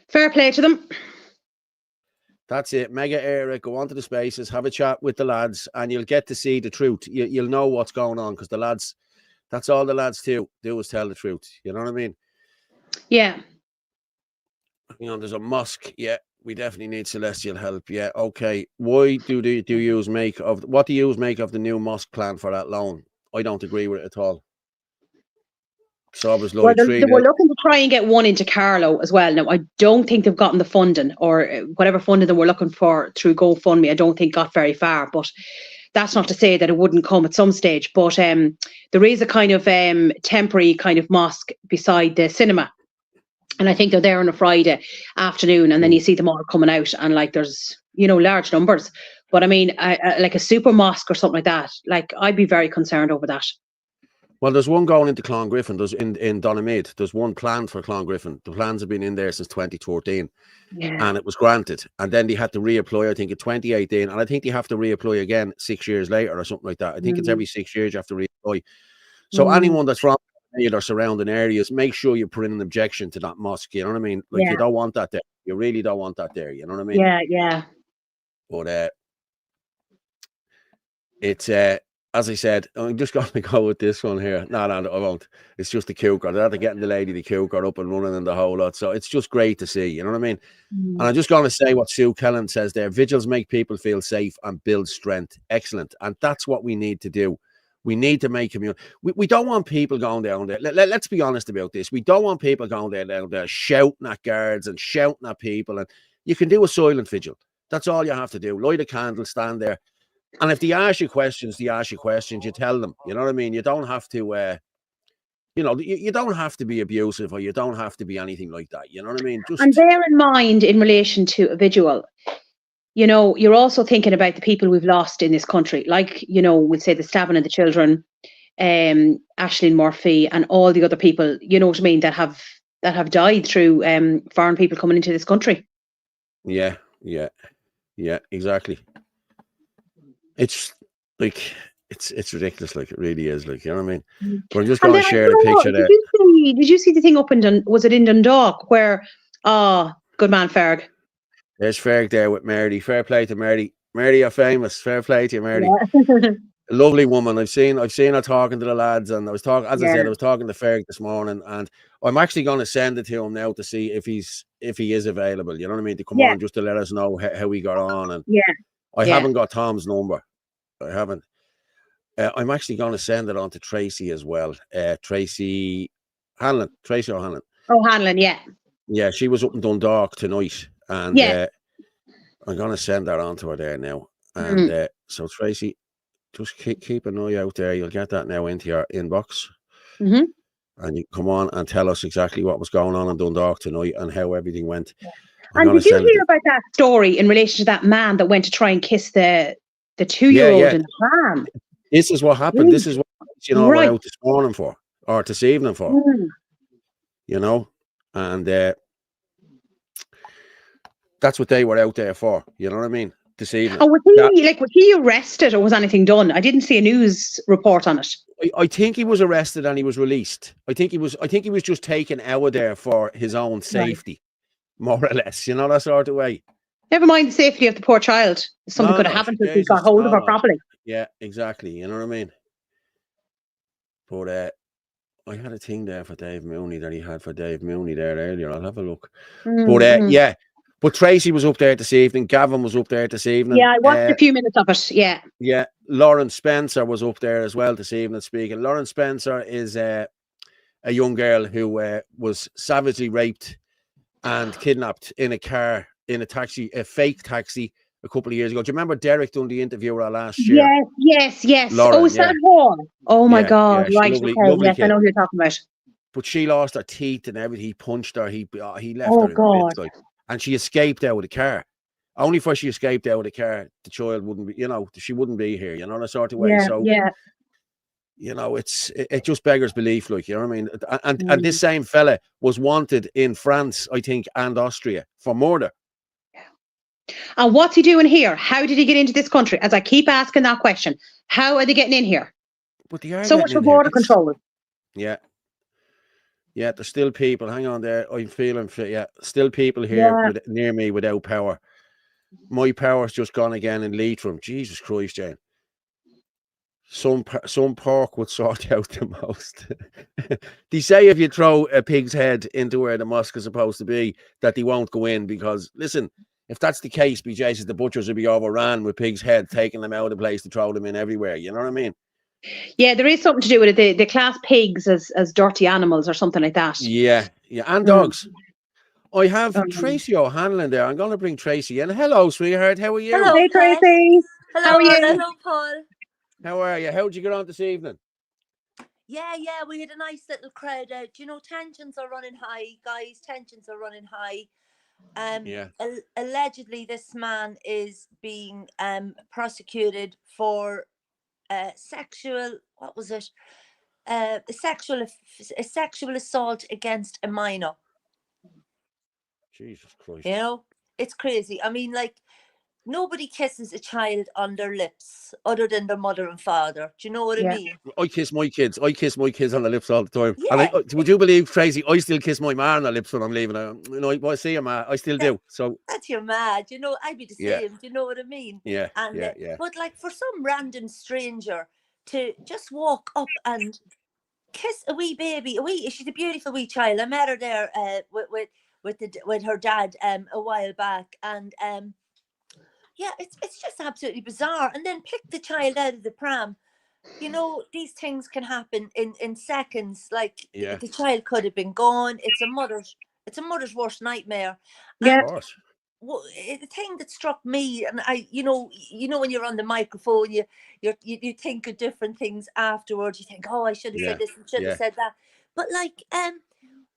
Fair play to them. That's it. Mega Era. Go onto the Spaces, have a chat with the lads, and you'll get to see the truth. You'll know what's going on, because the lads, that's all the lads do is tell the truth. You know what I mean? Yeah. You know, there's a mosque. Yeah, we definitely need celestial help. Yeah, okay. Why do you make of the new mosque plan for that loan? I don't agree with it at all. So I was well, they were looking to try and get one into Carlow as well. Now, I don't think they've gotten the funding, or whatever funding they were looking for through GoFundMe. I don't think got very far, but that's not to say that it wouldn't come at some stage. But there is a kind of temporary kind of mosque beside the cinema. And I think they're there on a Friday afternoon, and then you see them all coming out, and like there's, large numbers. But I mean, like a super mosque or something like that, like I'd be very concerned over that. Well, there's one going into Clongriffin. There's in Donaghmede. There's one planned for Clongriffin. The plans have been in there since 2014, and it was granted. And then they had to reapply, I think, in 2018, and I think they have to reapply again 6 years later or something like that. I think it's every 6 years you have to reapply. So anyone that's from or surrounding areas, make sure you put in an objection to that mosque. You know what I mean? Like, you don't want that there. You really don't want that there. You know what I mean? Yeah. But it's as I said, I'm just going to go with this one here. No, I won't. It's just the cooker. They're getting the lady the cooker up and running and the whole lot. So it's just great to see. You know what I mean? And I'm just going to say what Sue Kellen says there. Vigils make people feel safe and build strength. Excellent. And that's what we need to do. We need to make community. We don't want people going down there. Let's be honest about this. We don't want people going down there shouting at guards and shouting at people. And you can do a silent vigil. That's all you have to do. Light a candle, stand there. And if they ask you questions, you tell them. You know what I mean? You don't have to, you don't have to be abusive, or you don't have to be anything like that. You know what I mean? And bear in mind, in relation to a vigil, you're also thinking about the people we've lost in this country. Like, we'll say the stabbing of the children, Ashling Murphy, and all the other people, you know what I mean, that have died through foreign people coming into this country. Yeah, exactly. It's like it's ridiculous, like it really is, like, you know what I mean? But I'm just going to share the picture there. Did you see the thing up in was it in Dundalk where good man Ferg? There's Ferg there with Marty. Fair play to Marty. Marty, you're famous. Fair play to you, Marty. Yeah. A lovely woman. I've seen her talking to the lads, and I was talking, as I said, I was talking to Ferg this morning, and I'm actually going to send it to him now to see if he is available. You know what I mean? To come on, just to let us know how he got on. And I haven't got Tom's number. I haven't. I'm actually going to send it on to Tracy as well. Tracy O'Hanlon. O'Hanlon, yeah. Yeah, she was up in Dundalk tonight, and I'm going to send that on to her there now. And so Tracy, just keep an eye out there. You'll get that now into your inbox. And you come on and tell us exactly what was going on in Dundalk tonight and how everything went. And did you hear about that story in relation to that man that went to try and kiss the 2-year-old in the pram? This is what happened. This is what went out this morning for, or this evening for. And that's what they were out there for. You know what I mean? This evening. And was he arrested, or was anything done? I didn't see a news report on it. I think he was arrested and he was released. I think he was just taken out of there for his own safety, more or less. You know, that sort of way. Never mind the safety of the poor child. Something could have happened if he got hold of her properly. Yeah, exactly. You know what I mean? But I had a thing there for Dave Mooney that he had for Dave Mooney there earlier. I'll have a look. But but Tracy was up there this evening. Gavin was up there this evening. Yeah, I watched a few minutes of it. Yeah. Yeah. Lauren Spencer was up there as well this evening speaking. Lauren Spencer is a young girl who was savagely raped and kidnapped in a car, in a taxi, a fake taxi, a couple of years ago. Do you remember Derek done the interview with her last year? Yes. Lauren, is that her? Oh my God! Yeah, right. Lovely yes, kid. I know who you're talking about. But she lost her teeth and everything. He punched her. He left her in God. bits, and she escaped out of the car. Only for she escaped out of the car, the child wouldn't be, she wouldn't be here, that sort of way. It just beggars belief, like, you know what I mean? And this same fella was wanted in France, I think, and Austria for murder. And what's he doing here? How did he get into this country? As I keep asking that question, how are they getting in here? But they are so much for border control. Yeah, there's still people. Hang on there. I'm feeling fit. Yeah, still people here near me without power. My power's just gone again in Leitrim. Jesus Christ, Jane. Some pork would sort out the most. They say if you throw a pig's head into where the mosque is supposed to be, that they won't go in because, listen, if that's the case, BJ, the butchers will be overran with pig's head, taking them out of the place to throw them in everywhere. You know what I mean? Yeah, there is something to do with it. They class pigs as dirty animals or something like that. Yeah, and dogs. I have Tracy O'Hanlon there. I'm going to bring Tracy in. Hello, sweetheart. How are you? Hello, hey, Tracy. Hello, how are you? Hello, Paul. How are you? How did you get on this evening? Yeah, we had a nice little crowd out. Tensions are running high, guys. Tensions are running high. Allegedly, this man is being prosecuted for sexual. What was it? A sexual assault against a minor. Jesus Christ. It's crazy. I mean, like, nobody kisses a child on their lips other than their mother and father. Do you know what I Yeah. mean? I kiss my kids. I kiss my kids on the lips all the time. And Yeah. would you believe, Tracy, I still kiss my ma on the lips when I'm leaving. I see her, ma. I still That, do. So, that's your mad. You know, I'd be the yeah, same. Do you know what I mean? yeah, And yeah. but like for some random stranger to just walk up and kiss a wee baby, she's a beautiful wee child. I met her there with her dad a while back, and yeah, it's just absolutely bizarre. And then pick the child out of the pram. You know, these things can happen in seconds. Like Yeah. the child could have been gone. It's a mother's worst nightmare. Yeah. Of course. Well, the thing that struck me, and you know when you're on the microphone, you think of different things afterwards. You think, oh, I should have Yeah, said this and should yeah. have said that. But like,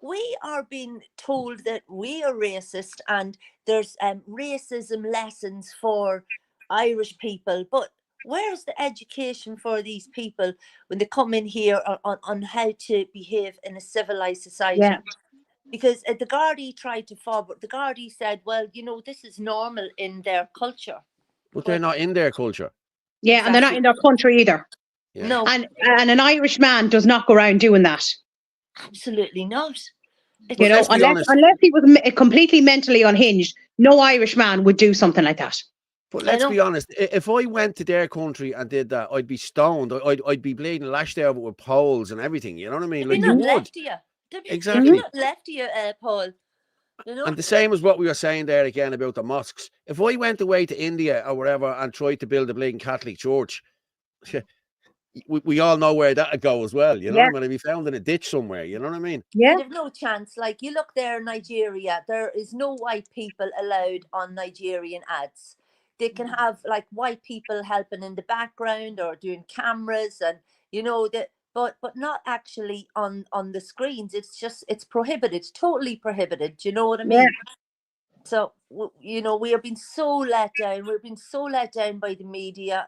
we are being told that we are racist, and there's racism lessons for Irish people. But where's the education for these people when they come in here on how to behave in a civilized society? Yeah. Because the Gardaí tried to forward. The Gardaí said, well, you know, this is normal in their culture. But they're not in their culture. Yeah. And they're not in their country either. Yeah. No, And an Irish man does not go around doing that. absolutely not. You But know, let's be honest. unless he was completely mentally unhinged, no Irish man would do something like that. But I let's know. be honest. If I went to their country and did that, I'd be stoned. I'd be bleeding, lashed out with poles and everything. You know what I mean? There'd be Like you nothing would. left to you. There'd be Exactly. nothing left to you, Paul. You know? And the same as what we were saying there again about the mosques. If I went away to India or wherever and tried to build a bleeding Catholic church, we all know where that would go as well. You know Yeah. what I mean? I'd be found in a ditch somewhere. You know what I mean? Yeah. They've no chance. Like you look there in Nigeria, there is no white people allowed on Nigerian ads. They can have like white people helping in the background or doing cameras, and you know that, but not actually on the screens. It's prohibited, totally prohibited. Do you know what I Yeah. mean? So you know, we have been so let down. We've been so let down by the media,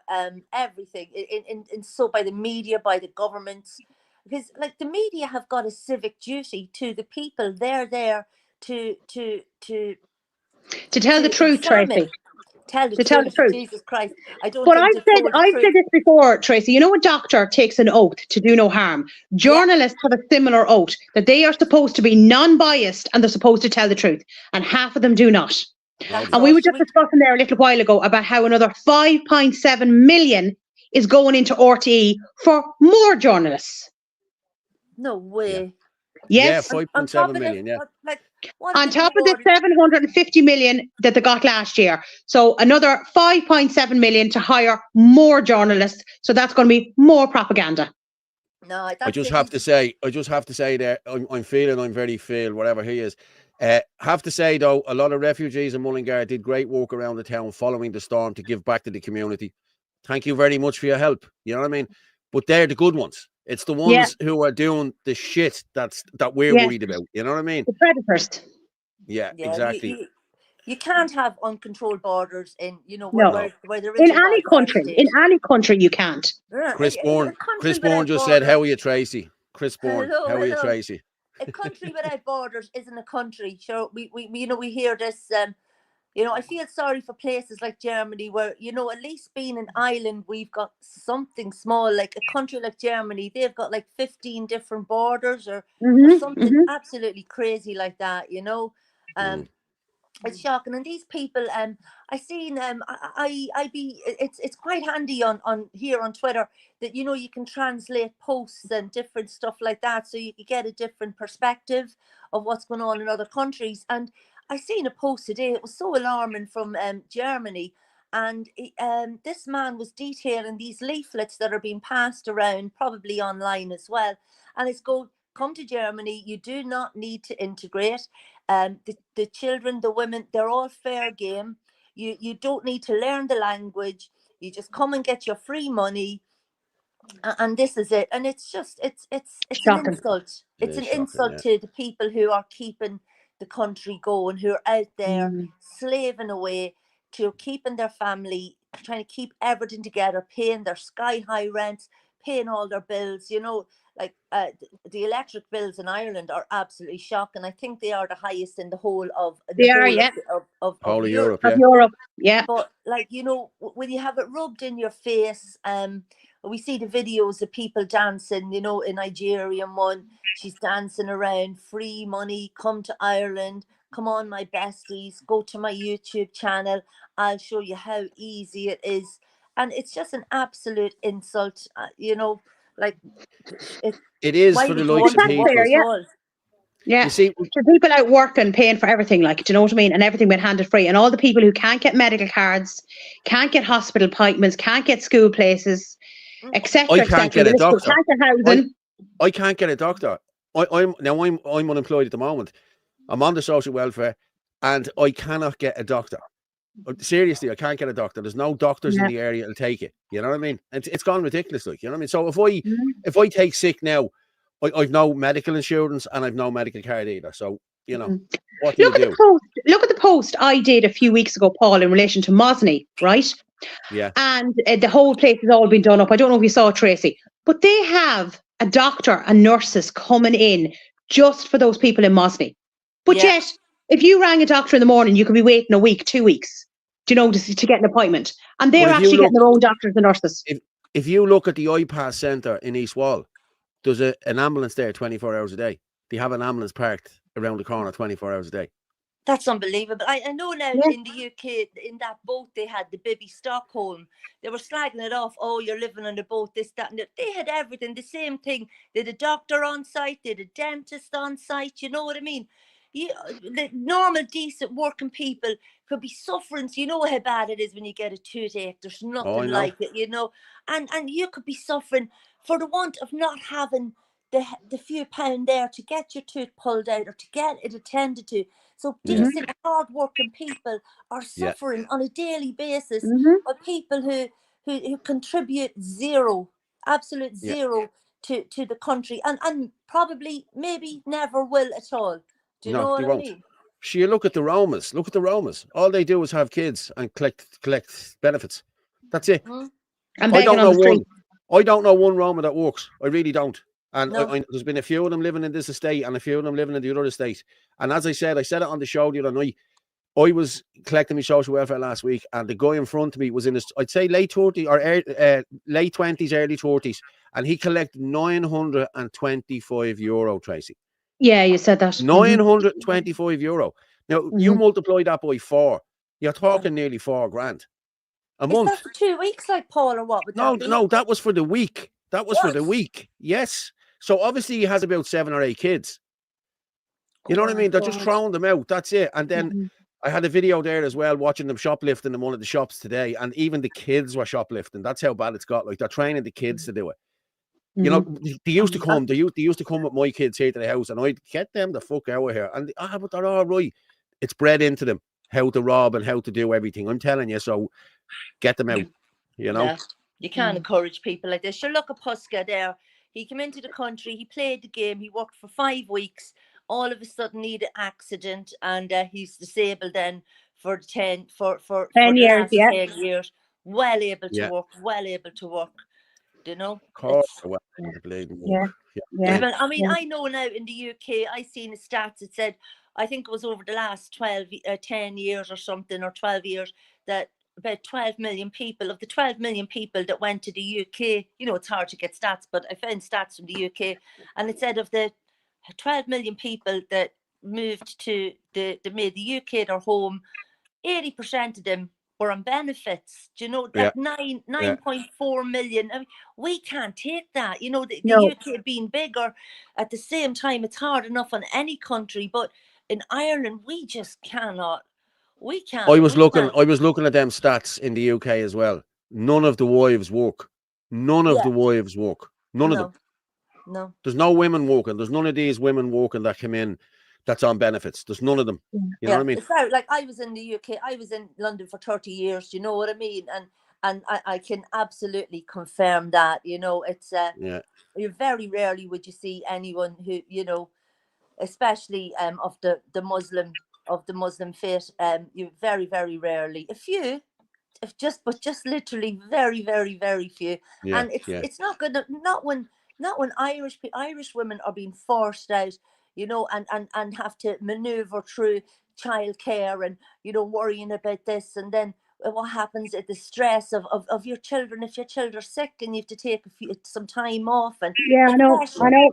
everything in so by the media, by the governments, because like the media have got a civic duty to the people. They're there to To tell the truth, examine, Tracy. tell the To tell the truth. truth. Jesus Christ, I don't But think they told the I've truth. said this before, Tracy. You know, a doctor takes an oath to do no harm. Journalists have a similar oath that they are supposed to be non-biased and they're supposed to tell the truth, and half of them do not. That's And we all. were just discussing there a little while ago about how another 5.7 million is going into RTE for more journalists. No way. Yeah, Yes. On 5.7 top of million. it, Yeah. like what On did they top of the award? 750 million that they got last year. So another 5.7 million to hire more journalists. So that's going to be more propaganda. No, I that's just it. have to say there, I'm feeling I'm very Phil, whatever he is. Have to say though, a lot of refugees in Mullingar did great work around the town following the storm to give back to the community. Thank you very much for your help. You know what I mean? But they're the good ones. It's the ones who are doing the shit that we're worried about. You know what I mean? The predators. Yeah, Yeah, exactly. you can't have uncontrolled borders in, you know, No. where there is In a any welfare country. state. In any country you can't. Chris A Bourne country without just said, borders. "How are you, Tracy?" Chris Bourne, Hello, how are you, hello. Tracy? A country without borders isn't a country. Sure, we you know, we hear this. You know, I feel sorry for places like Germany where, you know, at least being an island, we've got something small. Like a country like Germany, they've got like 15 different borders or something absolutely crazy like that, you know. It's shocking. And these people, I seen it's quite handy on here on Twitter that, you know, you can translate posts and different stuff like that, so you can get a different perspective of what's going on in other countries. And I seen a post today, it was so alarming, from Germany, and this man was detailing these leaflets that are being passed around, probably online as well, and it's come to Germany, you do not need to integrate. The children, the women, they're all fair game. You don't need to learn the language. You just come and get your free money, and this is it. And it's just it's an Shocking. insult. It It's is an shocking, insult yeah. to the people who are keeping the country going, who are out there slaving away to keeping their family, trying to keep everything together, paying their sky high rents, paying all their bills. You know, like the electric bills in Ireland are absolutely shocking. I think they are the highest in the whole of They are, yeah. Whole of Europe. Europe, Of yeah. Europe, yeah. But like, you know, when you have it rubbed in your face, we see the videos of people dancing, you know, in Nigerian one, she's dancing around, free money, come to Ireland, come on my besties, go to my YouTube channel, I'll show you how easy it is. And it's just an absolute insult, you know, like, It is why for the would you likes want of to work people. fair, at yeah. all? Yeah. You see, So people out working, paying for everything, like, do you know what I mean? And everything went handed free. And all the people who can't get medical cards, can't get hospital appointments, can't get school places, etc., I can't etc. get a doctor. Can't get housing. I can't get a doctor. I'm unemployed at the moment. I'm on the social welfare, and I cannot get a doctor. Seriously, I can't get a doctor. There's no doctors in the area that'll take it. You know what I mean? It's gone ridiculous, like, you know what I mean? So if I take sick now, I've no medical insurance and I've no medical card either. So, you know, what do you do? Look at the post I did a few weeks ago, Paul, in relation to Mosque, right? Yeah. And the whole place has all been done up. I don't know if you saw Tracy, but they have a doctor and nurses coming in just for those people in Mosque. But Yeah. yet, if you rang a doctor in the morning, you could be waiting a week, 2 weeks, do you know, to get an appointment. And they're actually getting their own doctors and nurses. If you look at the IPAS centre in East Wall, there's an ambulance there 24 hours a day. They have an ambulance parked around the corner 24 hours a day. That's unbelievable. I know now in the UK, in that boat, they had the baby Stockholm. They were slagging it off. Oh, you're living on a boat, this, that, and that. They had everything, the same thing. They had a doctor on site, they had a dentist on site. You know what I mean? The normal, decent working people could be suffering. So you know how bad it is when you get a toothache. There's nothing like it, you know. And you could be suffering for the want of not having the few pound there to get your tooth pulled out or to get it attended to. So decent, hard-working people are suffering on a daily basis by people who contribute zero, absolute zero to the country, and probably maybe never will at all. Do you know what I mean? So you look at the Romas. Look at the Romas. All they do is have kids and collect benefits. That's it. And begging on the street. I don't know one Roma that works. I really don't. And No. there's been a few of them living in this estate and a few of them living in the other estate. And as I said it on the show the other night, I was collecting my social welfare last week, and the guy in front of me was in his, I'd say late 30s or late 20s, early 30s, and he collected €925, Tracy. Yeah, you said that. €925. Now, you multiply that by 4, you're talking nearly $4,000 a month. Is that for 2 weeks, like, Paul, or what would that be? No, that was for the week. That was for the week. Yes. So obviously he has about 7 or 8 kids. You know what I mean? They're just throwing them out. That's it. And then I had a video there as well, watching them shoplifting in one of the shops today. And even the kids were shoplifting. That's how bad it's got. Like, they're training the kids to do it. You know, they used to come. They used to come with my kids here to the house, and I'd get them the fuck out of here. And but they're all right. It's bred into them how to rob and how to do everything. I'm telling you. So get them out. You know, you can't encourage people like this. Sure, look at Puska there. He came into the country. He played the game. He worked for 5 weeks. All of a sudden, he had an accident, and he's disabled then for 10 years. 10 years. Well able to work. Well able to work. You know, I mean, I know now in the UK, I seen the stats. It said, I think it was over the last 10 years or something, or 12 years, that about 12 million people, of the 12 million people that went to the UK, you know, it's hard to get stats, but I found stats from the UK, and it said of the 12 million people that moved to made the UK their home, 80% of them were on benefits. Do you know that 9.4 million? I mean, we can't take that. You know, the UK being bigger, at the same time, it's hard enough on any country, but in Ireland, we just cannot. We can't. I was looking at them stats in the UK as well. None of the wives work. None of the wives work. None of them. No. There's no women working. There's none of these women working that come in that's on benefits. There's none of them. You know what I mean? It's out. Like, I was in the UK. I was in London for 30 years. Do you know what I mean? And I can absolutely confirm that. You know, it's you very rarely would you see anyone who, you know, especially of the Muslim faith. You very, very rarely. A few, but just literally very, very, very few. And it's not good. Not when Not when Irish women are being forced out, you know, and have to maneuver through childcare and, you know, worrying about this, and then what happens at the stress of your children if your children are sick and you have to take some time off, and Yeah, the I know. pressure. I know.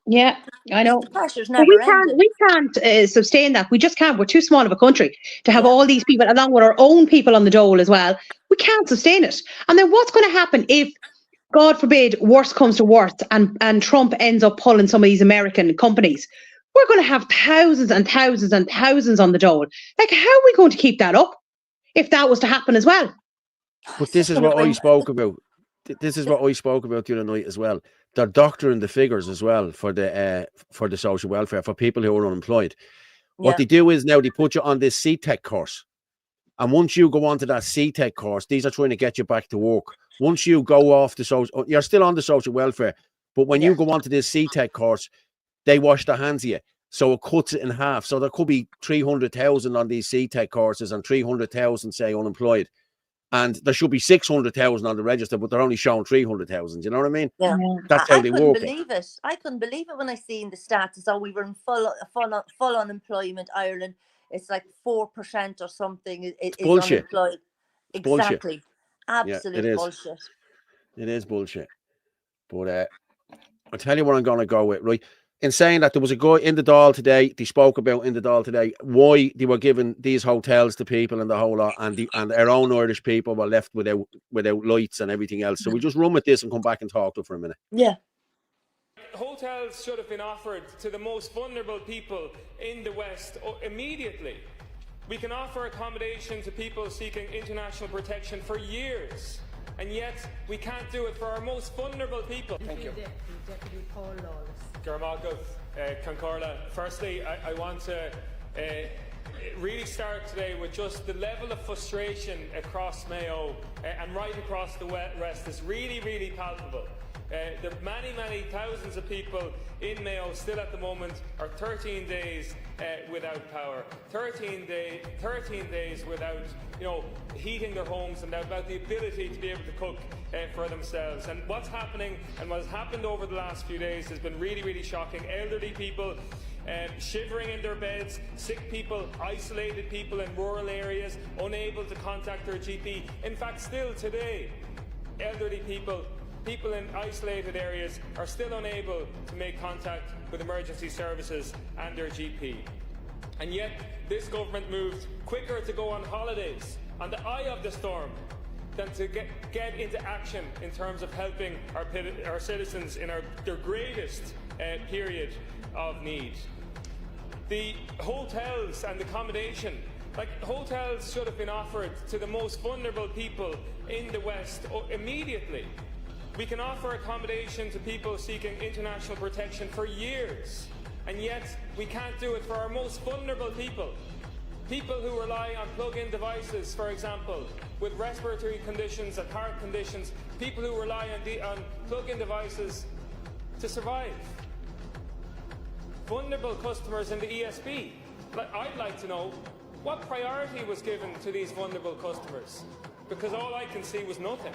Yeah, Yeah, I know. the pressure's But never ending. we can't sustain that. We just can't. We're too small of a country to have Yeah. all these people, along with our own people on the dole as well. We can't sustain it. And then what's going to happen if, God forbid, worse comes to worse, and Trump ends up pulling some of these American companies? We're going to have thousands and thousands and thousands on the dole. Like, how are we going to keep that up if that was to happen as well? But this is what I spoke about. This is what I spoke about the other night as well. They're doctoring the figures as well for the social welfare for people who are unemployed. What they do is now they put you on this CTEC course. And once you go on to that CTEC course, these are trying to get you back to work. Once you go off the social, you're still on the social welfare. But when you go on to this CTEC course, they wash their hands of you. So it cuts it in half. So there could be 300,000 on these CTEC courses and 300,000, say, unemployed. And there should be 600,000 on the register, but they're only showing 300,000. You know what I mean? Yeah. That's how I they couldn't work. believe it. I couldn't believe it when I seen the stats. So we were in full unemployment. Ireland, it's like 4% or something is bullshit. unemployed. It's Exactly. Bullshit. Absolute it is. bullshit. It is bullshit. But I'll tell you what I'm going to go with, right? In saying that, there was a guy in the Dáil today, they spoke about in the Dáil today, why they were giving these hotels to people and the whole lot, and our own Irish people were left without lights and everything else. So we just run with this and come back and talk to it for a minute. Yeah. Hotels should have been offered to the most vulnerable people in the West immediately. We can offer accommodation to people seeking international protection for years, and yet we can't do it for our most vulnerable people. Thank you. Concorda. Firstly, I want to really start today with just the level of frustration across Mayo and right across the West is really, really palpable. There are many thousands of people in Mayo still at the moment are 13 days without power, 13 days without, you know, heating their homes and without the ability to be able to cook for themselves. And what's happening and what has happened over the last few days has been really, really shocking. Elderly people shivering in their beds, sick people, isolated people in rural areas, unable to contact their GP. In fact, still today, elderly people in isolated areas are still unable to make contact with emergency services and their GP. And yet, this government moved quicker to go on holidays on the eye of the storm than to get into action in terms of helping our citizens in their greatest period of need. The hotels and accommodation, hotels should have been offered to the most vulnerable people in the West immediately. We can offer accommodation to people seeking international protection for years, and yet we can't do it for our most vulnerable people. People who rely on plug-in devices, for example, with respiratory conditions and heart conditions, people who rely on plug-in devices to survive. Vulnerable customers in the ESB. I'd like to know what priority was given to these vulnerable customers, because all I can see was nothing.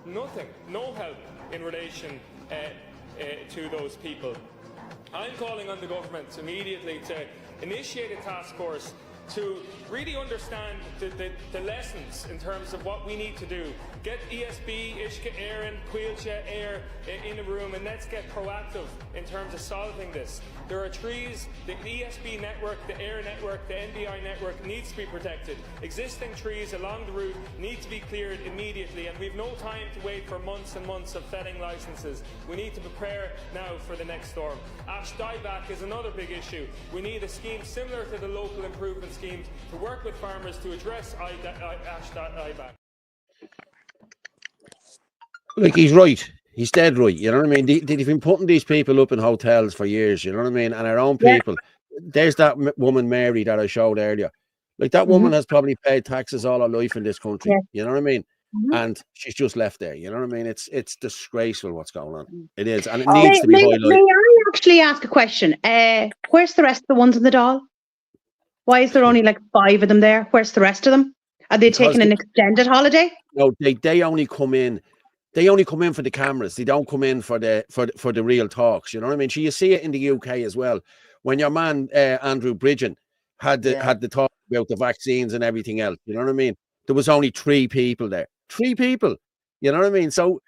Nothing, no help in relation to those people. I'm calling on the government immediately to initiate a task force to really understand the lessons in terms of what we need to do. Get ESB, Ishka, Éireann, Cuilcha, Air in a room, and let's get proactive in terms of solving this. There are trees, the ESB network, the Air network, the NBI network needs to be protected. Existing trees along the route need to be cleared immediately, and we've no time to wait for months and months of felling licences. We need to prepare now for the next storm. Ash dieback is another big issue. We need a scheme similar to the local improvement schemes to work with farmers to address ash dieback. Like, he's right. He's dead right. You know what I mean? They've been putting these people up in hotels for years. You know what I mean? And our own people. There's that woman, Mary, that I showed earlier. Like, that woman has probably paid taxes all her life in this country. You know what I mean? And she's just left there. You know what I mean? It's disgraceful what's going on. It is. And it needs to be highlighted. May I actually ask a question? Where's the rest of the ones in the Dáil? Why is there only like 5 of them there? Where's the rest of them? Are they taking an extended holiday? No, they only come in they only come in for the cameras. They don't come in for the real talks. You know what I mean? So you see it in the UK as well. When your man Andrew Bridgen had the talk about the vaccines and everything else. You know what I mean? There was only 3 people there. 3 people. You know what I mean? So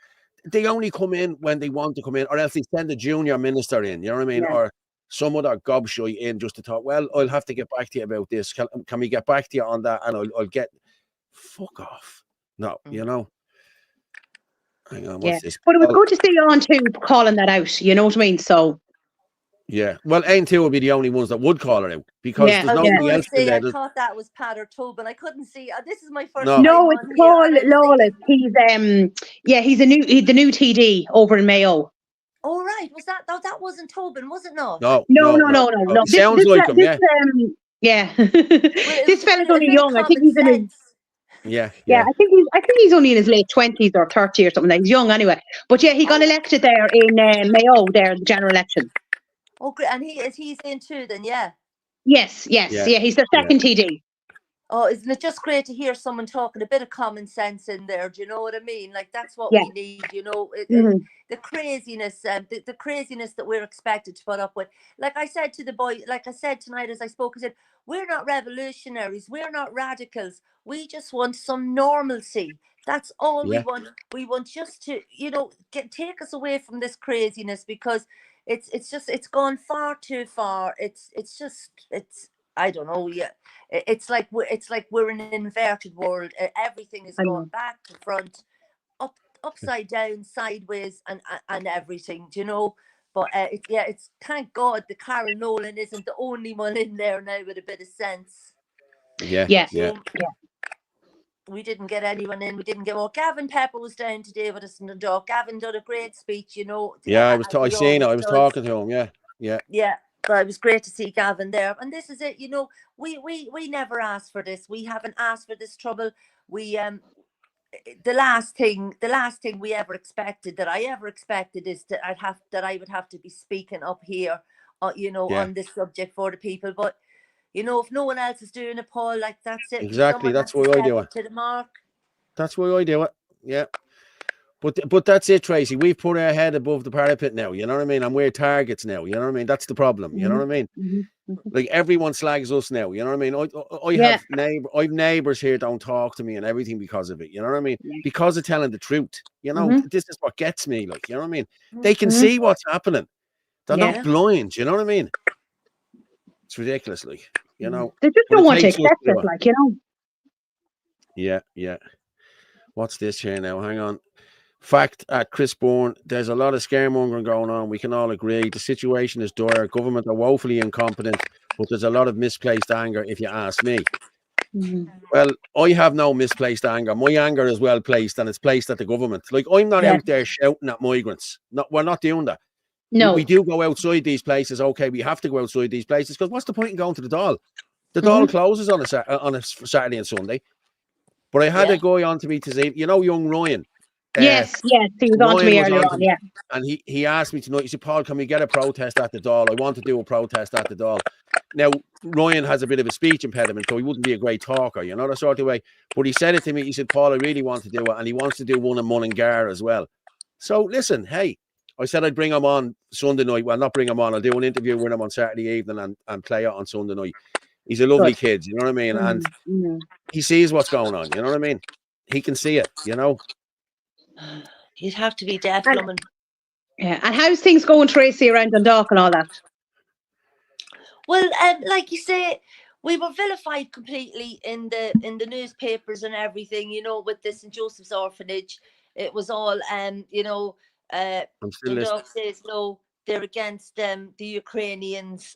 they only come in when they want to come in, or else they send a junior minister in. You know what I mean? Yeah. Or some other gobshite in just to talk. Well, I'll have to get back to you about this. Can we get back to you on that? And I'll get. Fuck off. No, you know. Hang on, what's this? But it was good to see you on too, calling that out. You know what I mean? So yeah. Well, Ain2 would be the only ones that would call her out because there's nobody else in there. I thought that was Pat or Tobin. I couldn't see. This is my first No. time no, it's on Paul here. Lawless. He's he's the new TD over in Mayo. Oh right, was that? No, that wasn't Tobin, was it? No. No. It sounds like him, yeah. Yeah. Well, This fella's only young. I think he's in his. Yeah. I think he's only in his late 20s or 30 or something. Like, he's young anyway. But yeah, he got elected there in Mayo there in the general election. Oh, great. And he's in too then, yeah. Yes. He's the second TD. Oh, isn't it just great to hear someone talking a bit of common sense in there? Do you know what I mean? Like that's what we need. You know, the craziness, the craziness that we're expected to put up with. Like I said to the boy, like I said tonight as I spoke, I said we're not revolutionaries, we're not radicals. We just want some normalcy. That's all we want. We want just to, you know, take us away from this craziness because it's gone far too far. It's I don't know. Yeah, it's like we're in an inverted world. Everything is going back to front, upside down, sideways, and everything. Do you know? But it's thank God the Carol Nolan isn't the only one in there now with a bit of sense. Yeah. We didn't get anyone in. We didn't get. Well, Gavin Pepper was down today with us in the dock. Gavin did a great speech. You know. Yeah, I was talking to him. Yeah. But it was great to see Gavin there. And this is it, you know, we never asked for this. We haven't asked for this trouble. We the last thing we ever expected that I ever expected is that I would have to be speaking up here, you know, on this subject for the people. But you know, if no one else is doing it, Paul, like that's it. Exactly, that's why I do it. To the mark. That's why I do it. Yeah. But that's it, Tracy. We've put our head above the parapet now. You know what I mean? And we're targets now. You know what I mean? That's the problem. You know what I mean? Like everyone slags us now. You know what I mean? I've neighbors here don't talk to me and everything because of it. You know what I mean? Because of telling the truth. You know, this is what gets me. Like, you know what I mean? They can see what's happening. They're not blind. You know what I mean? It's ridiculous. Like, you know, they just don't want to accept it. Like, you know. Yeah. What's this here now? Hang on. Fact at Chris Bourne, there's a lot of scaremongering going on. We can all agree the situation is dire. Government are woefully incompetent, but there's a lot of misplaced anger, if you ask me. Well, I have no misplaced anger. My anger is well placed, and it's placed at the government. Like, I'm not out there shouting at migrants. We're not doing that. No, we do go outside these places. Okay, we have to go outside these places because what's the point in going to the Dáil? The Dáil closes on a Saturday and Sunday. But I had a guy on to me to say, you know, young Ryan. Yes, he was on to me earlier on, And he asked me tonight, he said, Paul, can we get a protest at the Dáil? I want to do a protest at the Dáil. Now, Ryan has a bit of a speech impediment, so he wouldn't be a great talker, you know, that sort of way. But he said it to me, he said, Paul, I really want to do it. And he wants to do one in Mullingar as well. So listen, hey, I said I'd bring him on Sunday night. Well, not bring him on. I'll do an interview with him on Saturday evening and play it on Sunday night. He's a lovely kid, you know what I mean? And he sees what's going on, you know what I mean? He can see it, you know? You'd have to be deaf. And how's things going, Tracy, around Dundalk and all that? Well, like you say, we were vilified completely in the newspapers and everything, you know, with the St. Joseph's Orphanage. It was all, you know, Dundalk says no, they're against the Ukrainians,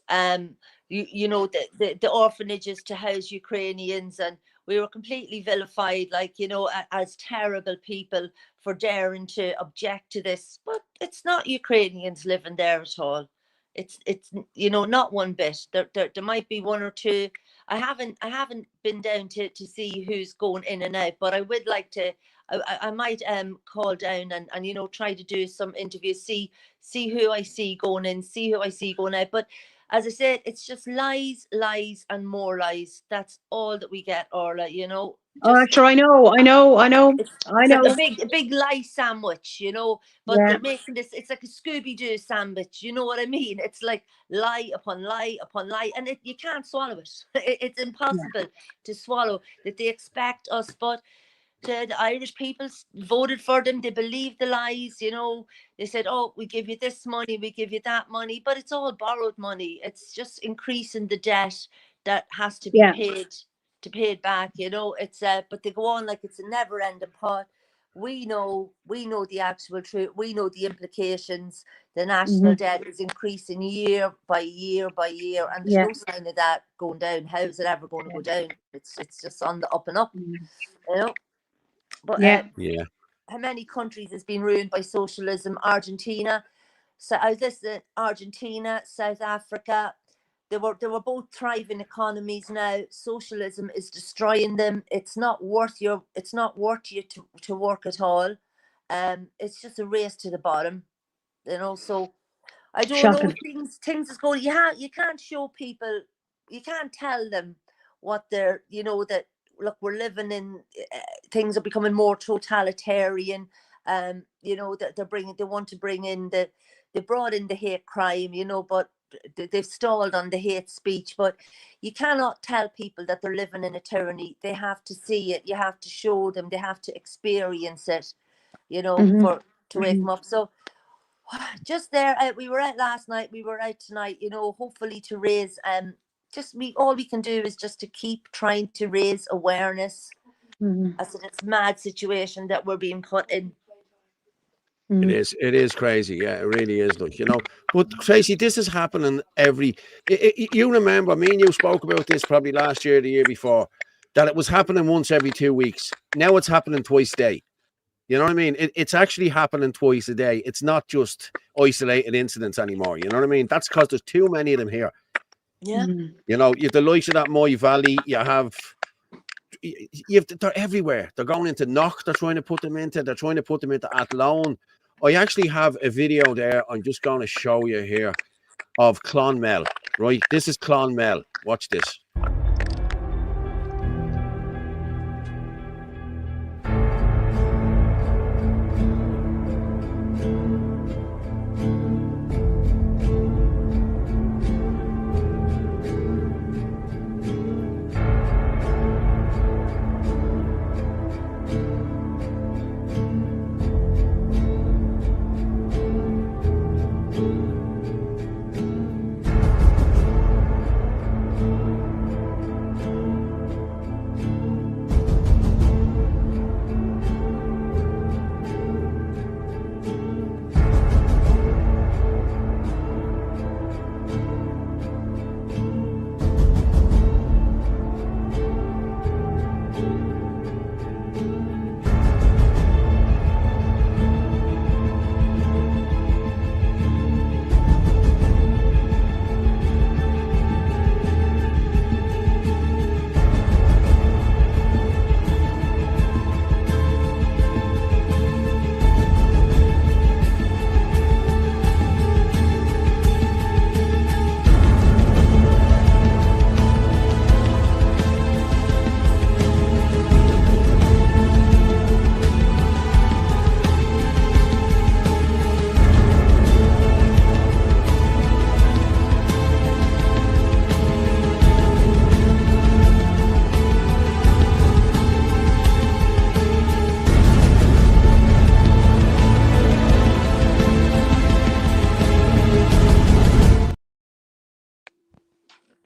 you know, the orphanages to house Ukrainians, and we were completely vilified, like, you know, as terrible people for daring to object to this. But it's not Ukrainians living there at all. It's you know, not one bit. There might be one or two. I haven't been down to see who's going in and out, but I would like to. I might call down and you know, try to do some interviews, see who I see going in, see who I see going out. But as I said, it's just lies and more lies. That's all that we get, Orla, you know. Oh, sure, I know. It's like a big lie sandwich, you know, but Yeah. they're making this, it's like a Scooby-Doo sandwich, you know what I mean? It's like lie upon lie upon lie, and you can't swallow it. It's impossible to swallow, that they expect us, but the Irish people voted for them. They believe the lies, you know. They said, oh, we give you this money, we give you that money, but it's all borrowed money. It's just increasing the debt that has to be paid back, you know. It's but they go on like it's a never ending pot. We know the actual truth. We know the implications. The national debt is increasing year by year by year, and there's no sign of that going down. How is it ever going to go down? It's just on the up and up, you know. But how many countries has been ruined by socialism? Argentina. So I was listening, Argentina, South Africa. They were both thriving economies now. Socialism is destroying them. It's not worth you to work at all. It's just a race to the bottom. You know, so I don't know, things is going, you can't show people, you can't tell them what they're, you know, that look, we're living in things are becoming more totalitarian. You know, that they want to bring in they brought in the hate crime, you know, but they've stalled on the hate speech. But you cannot tell people that they're living in a tyranny. They have to see it. You have to show them. They have to experience it, you know, to wake them up. So just there, we were out last night. We were out tonight. You know, hopefully to raise all we can do is just to keep trying to raise awareness as to this mad situation that we're being put in. It is crazy. Yeah, it really is. Like, you know, but Tracy, this is happening you remember, me and you spoke about this probably last year, the year before, that it was happening once every 2 weeks. Now it's happening twice a day. You know what I mean? It's actually happening twice a day. It's not just isolated incidents anymore. You know what I mean? That's because there's too many of them here. Yeah. You know, you have the likes of that Moyvalley. They're everywhere. They're going into Knock. They're trying to put them into Athlone. I actually have a video there. I'm just going to show you here of Clonmel. Right, this is Clonmel. Watch this.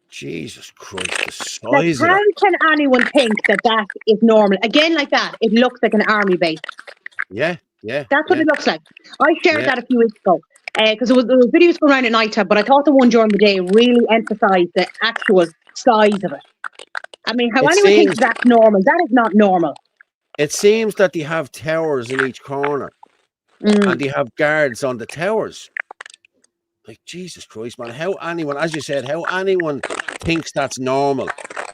Jesus Christ, the size of How it. can anyone think that is normal? Again, like that, it looks like an army base. Yeah. That's what it looks like. I shared Yeah. that a few weeks ago because there was videos going around at night time, but I thought the one during the day really emphasised the actual size of it. I mean, how anyone thinks that's normal, that is not normal. It seems that they have towers in each corner and they have guards on the towers. Like, Jesus Christ, man, how anyone thinks that's normal.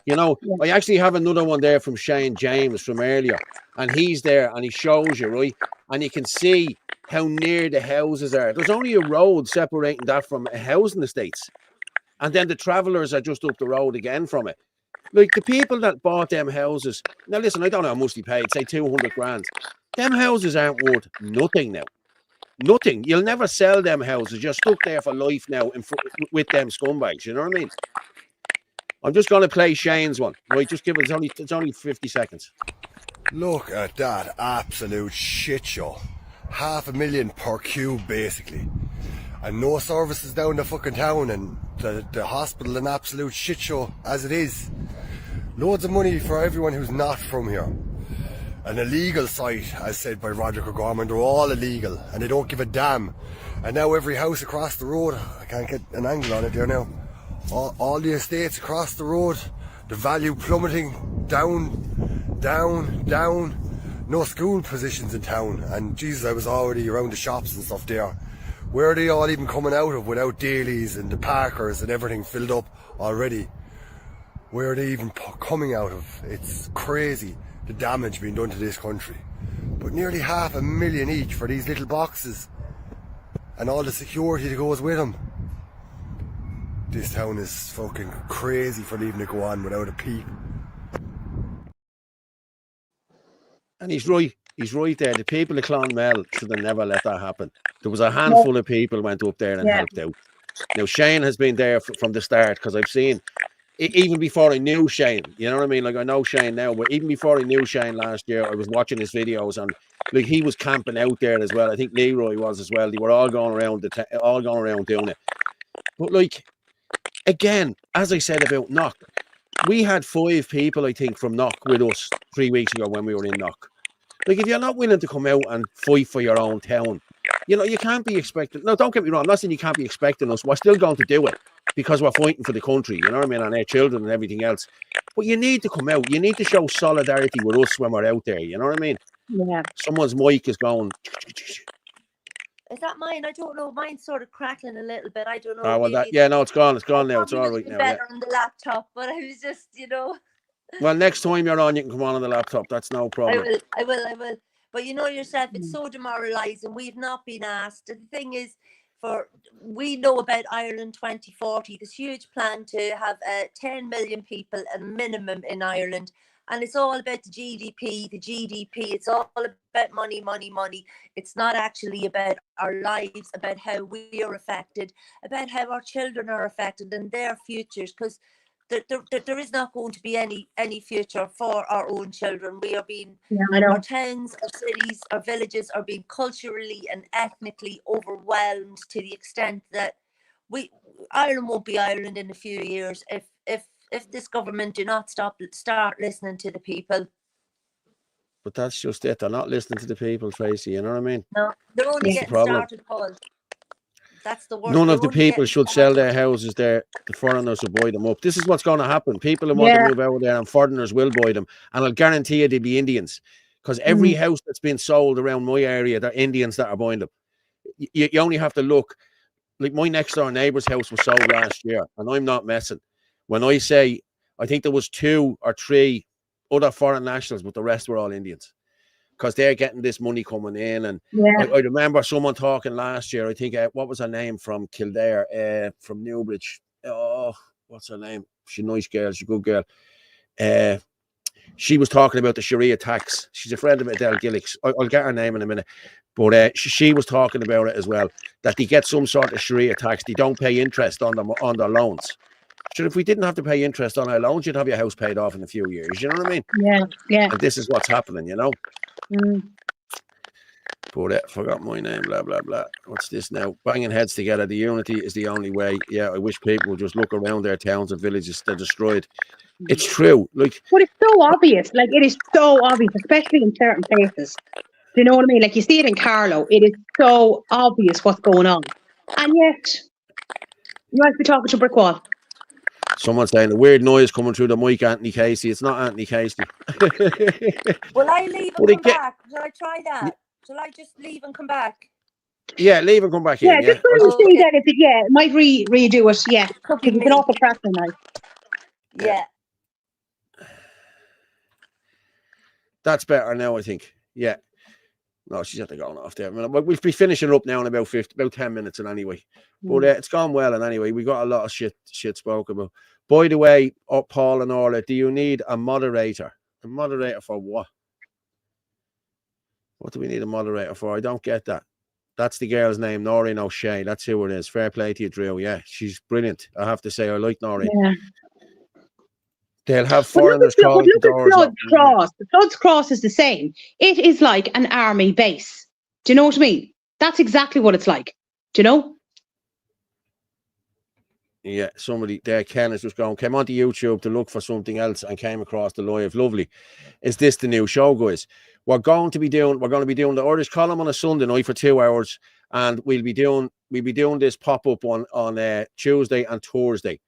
You know, I actually have another one there from Shane James from earlier, and he's there and he shows you, right? And you can see how near the houses are. There's only a road separating that from a housing estates. And then the travellers are just up the road again from it. Like the people that bought them houses. Now listen, I don't know how much they paid. Say 200 grand. Them houses aren't worth nothing now. Nothing. You'll never sell them houses. You're stuck there for life now with them scumbags. You know what I mean? I'm just going to play Shane's one. Right, just give it. It's only 50 seconds. Look at that absolute shit show. 500,000 per cube, basically. And no services down the fucking town, and the hospital an absolute shit show as it is. Loads of money for everyone who's not from here. An illegal site, as said by Roger O'Gorman. They're all illegal, and they don't give a damn. And now every house across the road, I can't get an angle on it there now. All the estates across the road, the value plummeting down, down, down. No school positions in town, and Jesus, I was already around the shops and stuff there. Where are they all even coming out of without dailies and the Parkers and everything filled up already? Where are they even coming out of? It's crazy, the damage being done to this country. But nearly 500,000 each for these little boxes, and all the security that goes with them. This town is fucking crazy for leaving it go on without a peep. And he's right. He's right there. The people of Clonmel should have never let that happen. There was a handful of people went up there and helped out. Now, Shane has been there from the start, because I've seen, even before I knew Shane, you know what I mean? Like, I know Shane now, but even before I knew Shane last year, I was watching his videos, and like, he was camping out there as well. I think Leroy was as well. They were all going around doing it. But like, again, as I said about Knock, we had 5 people, I think, from Knock with us 3 weeks ago when we were in Knock. Like, if you're not willing to come out and fight for your own town, you know, you can't be expecting. No, don't get me wrong. I'm not saying you can't be expecting us. We're still going to do it because we're fighting for the country, you know what I mean, and our children and everything else. But you need to come out. You need to show solidarity with us when we're out there, you know what I mean? Yeah. Someone's mic is going. Is that mine? I don't know. Mine's sort of crackling a little bit. I don't know. Oh, well, no, it's gone. It's gone now. It's all right now. Better on the laptop, but I was just, you know. Well, next time you're on, you can come on the laptop. That's no problem. I will. But you know yourself, it's so demoralising. We've not been asked. The thing is, we know about Ireland 2040, this huge plan to have 10 million people at minimum in Ireland. And it's all about the GDP. It's all about money. It's not actually about our lives, about how we are affected, about how our children are affected and their futures, because there is not going to be any future for our own children. We are being, our towns, our cities, our villages are being culturally and ethnically overwhelmed to the extent that Ireland won't be Ireland in a few years if this government do not start listening to the people. But that's just it. They're not listening to the people, Tracy. You know what I mean? No, they're only getting started, Paul. That's the worst. None of the people should sell their houses there. The foreigners will buy them up. This is what's going to happen. People who want to move out there, and foreigners will buy them. And I'll guarantee you they'll be Indians. Because every house that's been sold around my area, they're Indians that are buying them. You only have to look. Like, my next door neighbour's house was sold last year, and I'm not messing. When I say, I think there was 2 or 3 other foreign nationals, but the rest were all Indians. Because they're getting this money coming in. And I remember someone talking last year, I think, what was her name from Kildare, from Newbridge? Oh, what's her name? She's a nice girl. She's a good girl. She was talking about the Sharia tax. She's a friend of Adele Gillick's. I'll get her name in a minute. But she was talking about it as well, that they get some sort of Sharia tax. They don't pay interest on their loans. Sure, if we didn't have to pay interest on our loans, you'd have your house paid off in a few years. You know what I mean? Yeah. And this is what's happening, you know? But I forgot my name, blah, blah, blah. What's this now? Banging heads together. The unity is the only way. Yeah, I wish people would just look around their towns and villages. They're destroyed. It's true. Like, but it's so obvious. Like, it is so obvious, especially in certain places. Do you know what I mean? Like, you see it in Carlow. It is so obvious what's going on. And yet, you might be talking to a brick wall. Someone's saying a weird noise coming through the mic, Anthony Casey. It's not Anthony Casey. Will I leave and come back? Shall I try that? Shall I just leave and come back? Yeah, leave and come back in. Yeah, just see that it might redo it. Yeah, because it's been off the track tonight. Yeah. That's better now, I think. Yeah. No, she's had to go off there. We'll be finishing up now in about 10 minutes. And anyway, but it's gone well. And anyway, we got a lot of shit spoke about. By the way, Paul and Orla, do you need a moderator? A moderator for what? What do we need a moderator for? I don't get that. That's the girl's name, Noreen O'Shea. That's who it is. Fair play to you, Drew. Yeah, she's brilliant. I have to say, I like Noreen. Yeah. They'll have But foreigners calling the look at doors. Flood's Cross. The Flood's Cross is the same. It is like an army base. Do you know what I mean? That's exactly what it's like. Do you know? Yeah, somebody there, Ken, is just going, came onto YouTube to look for something else and came across the live. Lovely. Is this the new show, guys? We're going to be doing the Irish column on a Sunday night for 2 hours, and we'll be doing this pop-up on Tuesday and Thursday.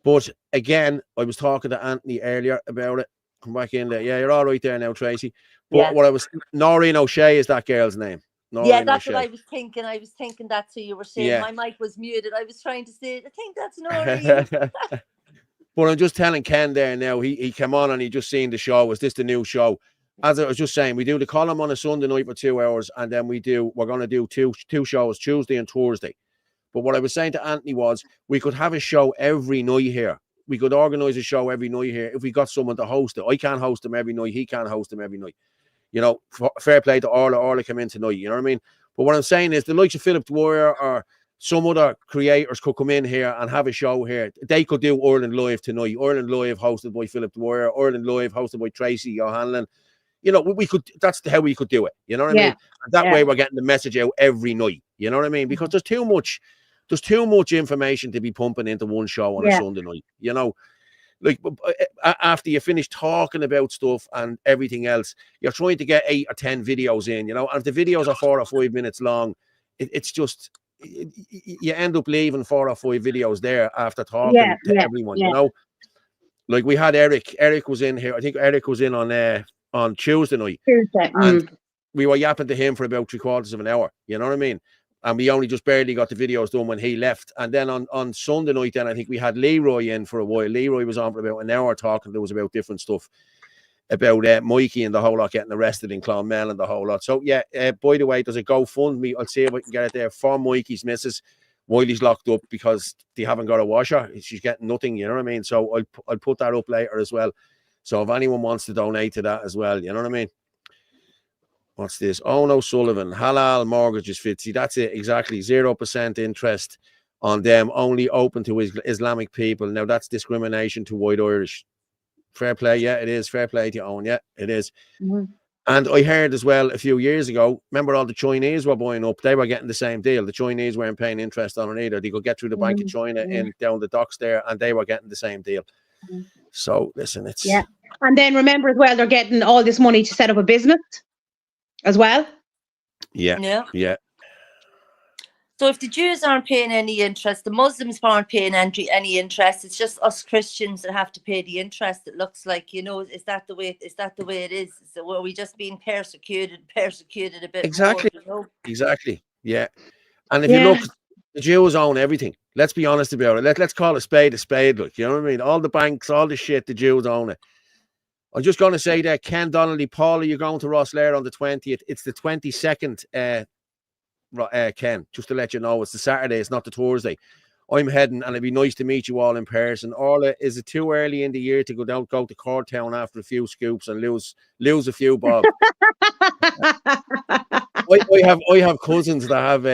But again, I was talking to Anthony earlier about it. Come back in there. Yeah, you're all right there now, Tracy. But what Noreen O'Shea is that girl's name. Yeah, that's what I was thinking. I was thinking that, so you were saying my mic was muted. I was trying to say, I think that's Noreen. But I'm just telling Ken there now, he came on and he just seen the show. Is this the new show? As I was just saying, we do the column on a Sunday night for 2 hours, and then we're going to do two shows, Tuesday and Thursday. But what I was saying to Anthony was we could have a show every night here. We could organise a show every night here if we got someone to host it. I can't host them every night. He can't host them every night. You know, fair play to Orla come in tonight. You know what I mean? But what I'm saying is the likes of Philip Dwyer or some other creators could come in here and have a show here. They could do Ireland Live tonight. Ireland Live hosted by Philip Dwyer. Ireland Live hosted by Tracy O'Hanlon. You know, we could. That's how we could do it. You know what I mean? And that way we're getting the message out every night. You know what I mean? Because there's too much information to be pumping into one show on a Sunday night. You know, like after you finish talking about stuff and everything else, you're trying to get 8 or 10 videos in. You know, and if the videos are 4 or 5 minutes long, it's just you end up leaving 4 or 5 videos there after talking to everyone. You know, like we had Eric. Eric was in here. I think Eric was in on Tuesday night. And we were yapping to him for about 3/4 of an hour. You know what I mean? And we only just barely got the videos done when he left. And then on Sunday night, then I think we had Leroy in for a while. Leroy was on for about an hour talking to us about different stuff, about Mikey and the whole lot getting arrested in Clonmel and the whole lot. So yeah, by the way, there's a GoFundMe. I'll see if I can get it there for Mikey's missus while he's locked up because they haven't got a washer. She's getting nothing. You know what I mean? So I'll put that up later as well. So if anyone wants to donate to that as well, you know what I mean? What's this? Owen O'Sullivan, halal mortgages, Fitzy. That's it, exactly. 0% interest on them, only open to Islamic people. Now, that's discrimination to white Irish. Fair play, yeah, it is. Fair play to you, Owen, yeah, it is. And I heard as well a few years ago, remember all the Chinese were buying up, they were getting the same deal. The Chinese weren't paying interest on it either. They could get through the Bank of China in down the docks there, and they were getting the same deal. So, listen, it's... Yeah. And then remember as well, they're getting all this money to set up a business as well. Yeah. So if the Jews aren't paying any interest, the Muslims aren't paying any interest, it's just us Christians that have to pay the interest. It looks like, you know, is that the way it is? So are we just being persecuted a bit exactly more, you know? Exactly, yeah. And if you look, the Jews own everything. Let's be honest about it. Let's call a spade, look, you know what I mean? All the banks, all the shit, the Jews own it. I'm just going to say that Ken Donnelly, Paul, you're going to Rosslare on the 20th. It's the 22nd, Ken, just to let you know. It's the Saturday, it's not the Thursday. I'm heading, and it'd be nice to meet you all in person. Orla, is it too early in the year to go to Cortown after a few scoops and lose a few bob? I have cousins that have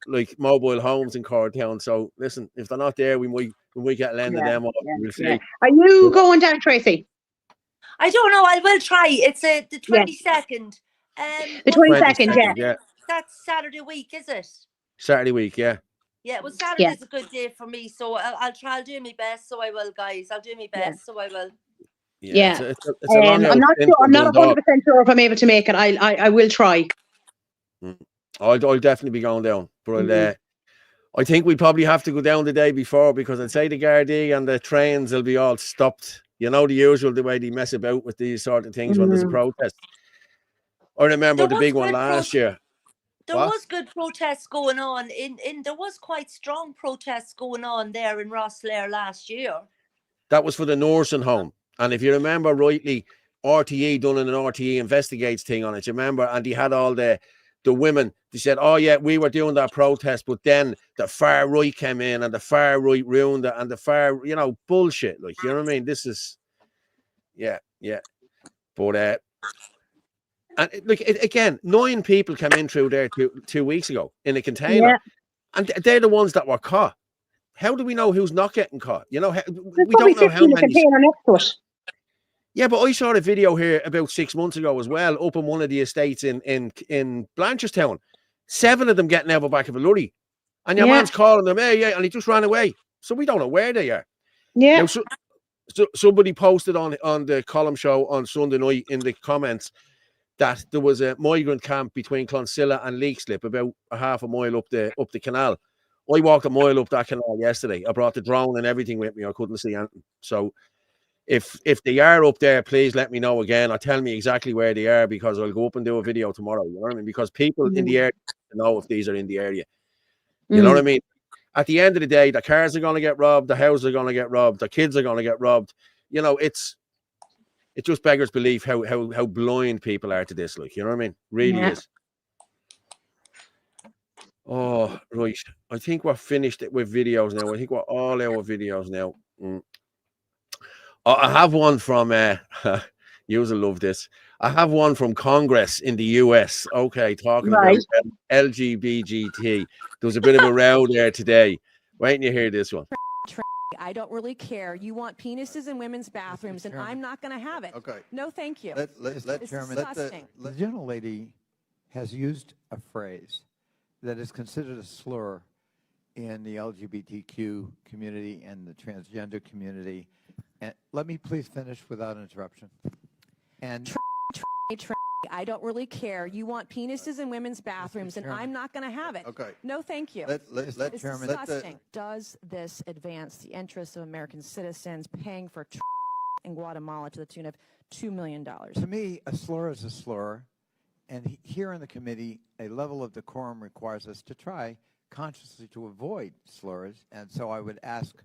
like mobile homes in Cortown. So listen, if they're not there, we might get lend of them. We'll see. Are you going down, Tracy? I don't know. I will try. It's the 22nd. The 22nd, yeah. That's Saturday week, is it? Saturday week, yeah. Yeah, well, Saturday's a good day for me, so I'll try. I'll do my best, so I will, guys. I'll do my best, so I will. Yeah. It's a long I'm not 100% sure if I'm able to make it. I will try. I'll definitely be going down, but I think we probably have to go down the day before because I'd say the Gardaí and the trains will be all stopped. You know, the way they mess about with these sort of things when there's a protest. I remember the big one last year. There was good protests going on. There was quite strong protests going on there in Rosslare last year. That was for the nursing home. And if you remember rightly, RTE done an RTE investigates thing on it, you remember? And they had all the the women, they said, oh yeah, we were doing that protest, but then the far right came in and the far right ruined it, and the far, you know, bullshit. Like, you know what I mean? This is, yeah. But and look, again, 9 people came in through there 2 weeks ago in a container, and they're the ones that were caught. How do we know who's not getting caught? You know, we don't know how many. Container next to it. Yeah, but I saw a video here about 6 months ago as well, up in one of the estates in Blanchardstown. 7 of them getting out of the back of a lorry, and your man's calling them, hey, and he just ran away. So we don't know where they are. Yeah. Now, so somebody posted on the column show on Sunday night in the comments that there was a migrant camp between Clonmel and Leixlip, about a half a mile up the canal. I walked a mile up that canal yesterday. I brought the drone and everything with me. I couldn't see anything. So if they are up there, please let me know again, or tell me exactly where they are, because I'll go up and do a video tomorrow. You know what I mean? Because people in the area know if these are in the area. You know what I mean? At the end of the day, the cars are going to get robbed, the houses are going to get robbed, the kids are going to get robbed. You know, it just beggars belief how blind people are to this. Like, you know what I mean? Really is. Oh, right. I think we're finished with videos now. I think we're all our videos now. I have one from, you'll love this. I have one from Congress in the US. Okay, talking about LGBT. There was a bit of a row there today. Wait till you hear this one. I don't really care. You want penises in women's bathrooms, and I'm not going to have it. Okay. No, thank you. It's disgusting. The gentlelady has used a phrase that is considered a slur in the LGBTQ community and the transgender community. And let me please finish without interruption. And I don't really care. You want penises in women's bathrooms, and I'm not going to have it. Okay. No, thank you. It's disgusting. Does this advance the interests of American citizens paying for in Guatemala to the tune of $2 million? To me, a slur is a slur. And here in the committee, a level of decorum requires us to try consciously to avoid slurs. And so I would ask,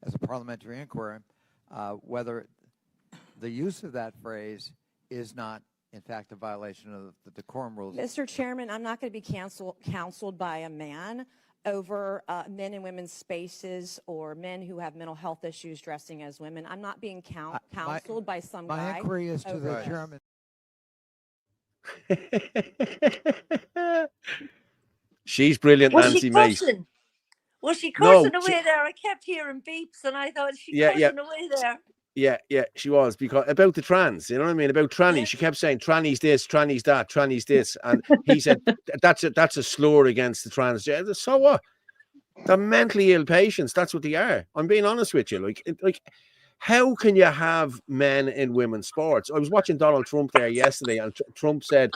as a parliamentary inquiry, whether the use of that phrase is not, in fact, a violation of the decorum rules. Mr. Chairman, I'm not going to be counseled by a man over men in women's spaces or men who have mental health issues dressing as women. I'm not being counseled by some guy. My inquiry is to the chairman. She's brilliant, Nancy Mace. Was she cursing away there? I kept hearing beeps, and I thought she cursing away there. Yeah, she was, because about the trans, you know what I mean? About trannies, she kept saying trannies this, trannies that, trannies this, and he said that's a slur against the transgender. So what? They're mentally ill patients. That's what they are. I'm being honest with you. Like, how can you have men in women's sports? I was watching Donald Trump there yesterday, and Trump said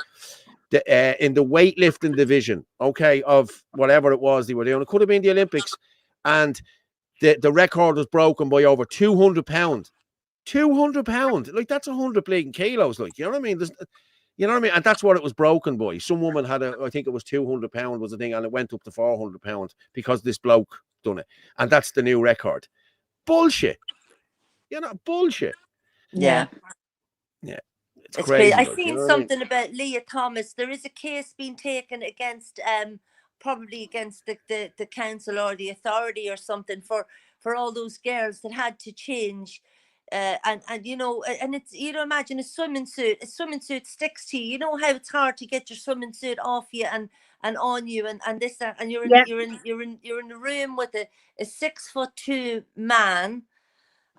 that in the weightlifting division, of whatever it was they were doing, it could have been the Olympics, and the record was broken by over 200 pounds. 200 pounds, like that's 100 bleeding kilos, like, you know what I mean? You know what I mean? And that's what it was broken by. Some woman had I think it was 200 pounds was the thing, and it went up to 400 pounds because this bloke done it, and that's the new record. Bullshit. You know, bullshit. Yeah. It's crazy. I seen something about Leah Thomas. There is a case being taken against probably against the council or the authority or something for all those girls that had to change. And you know, and it's, you know, imagine a swimming suit sticks to you. You know how it's hard to get your swimming suit off you and on you and this and you're in the room with a 6'2" man,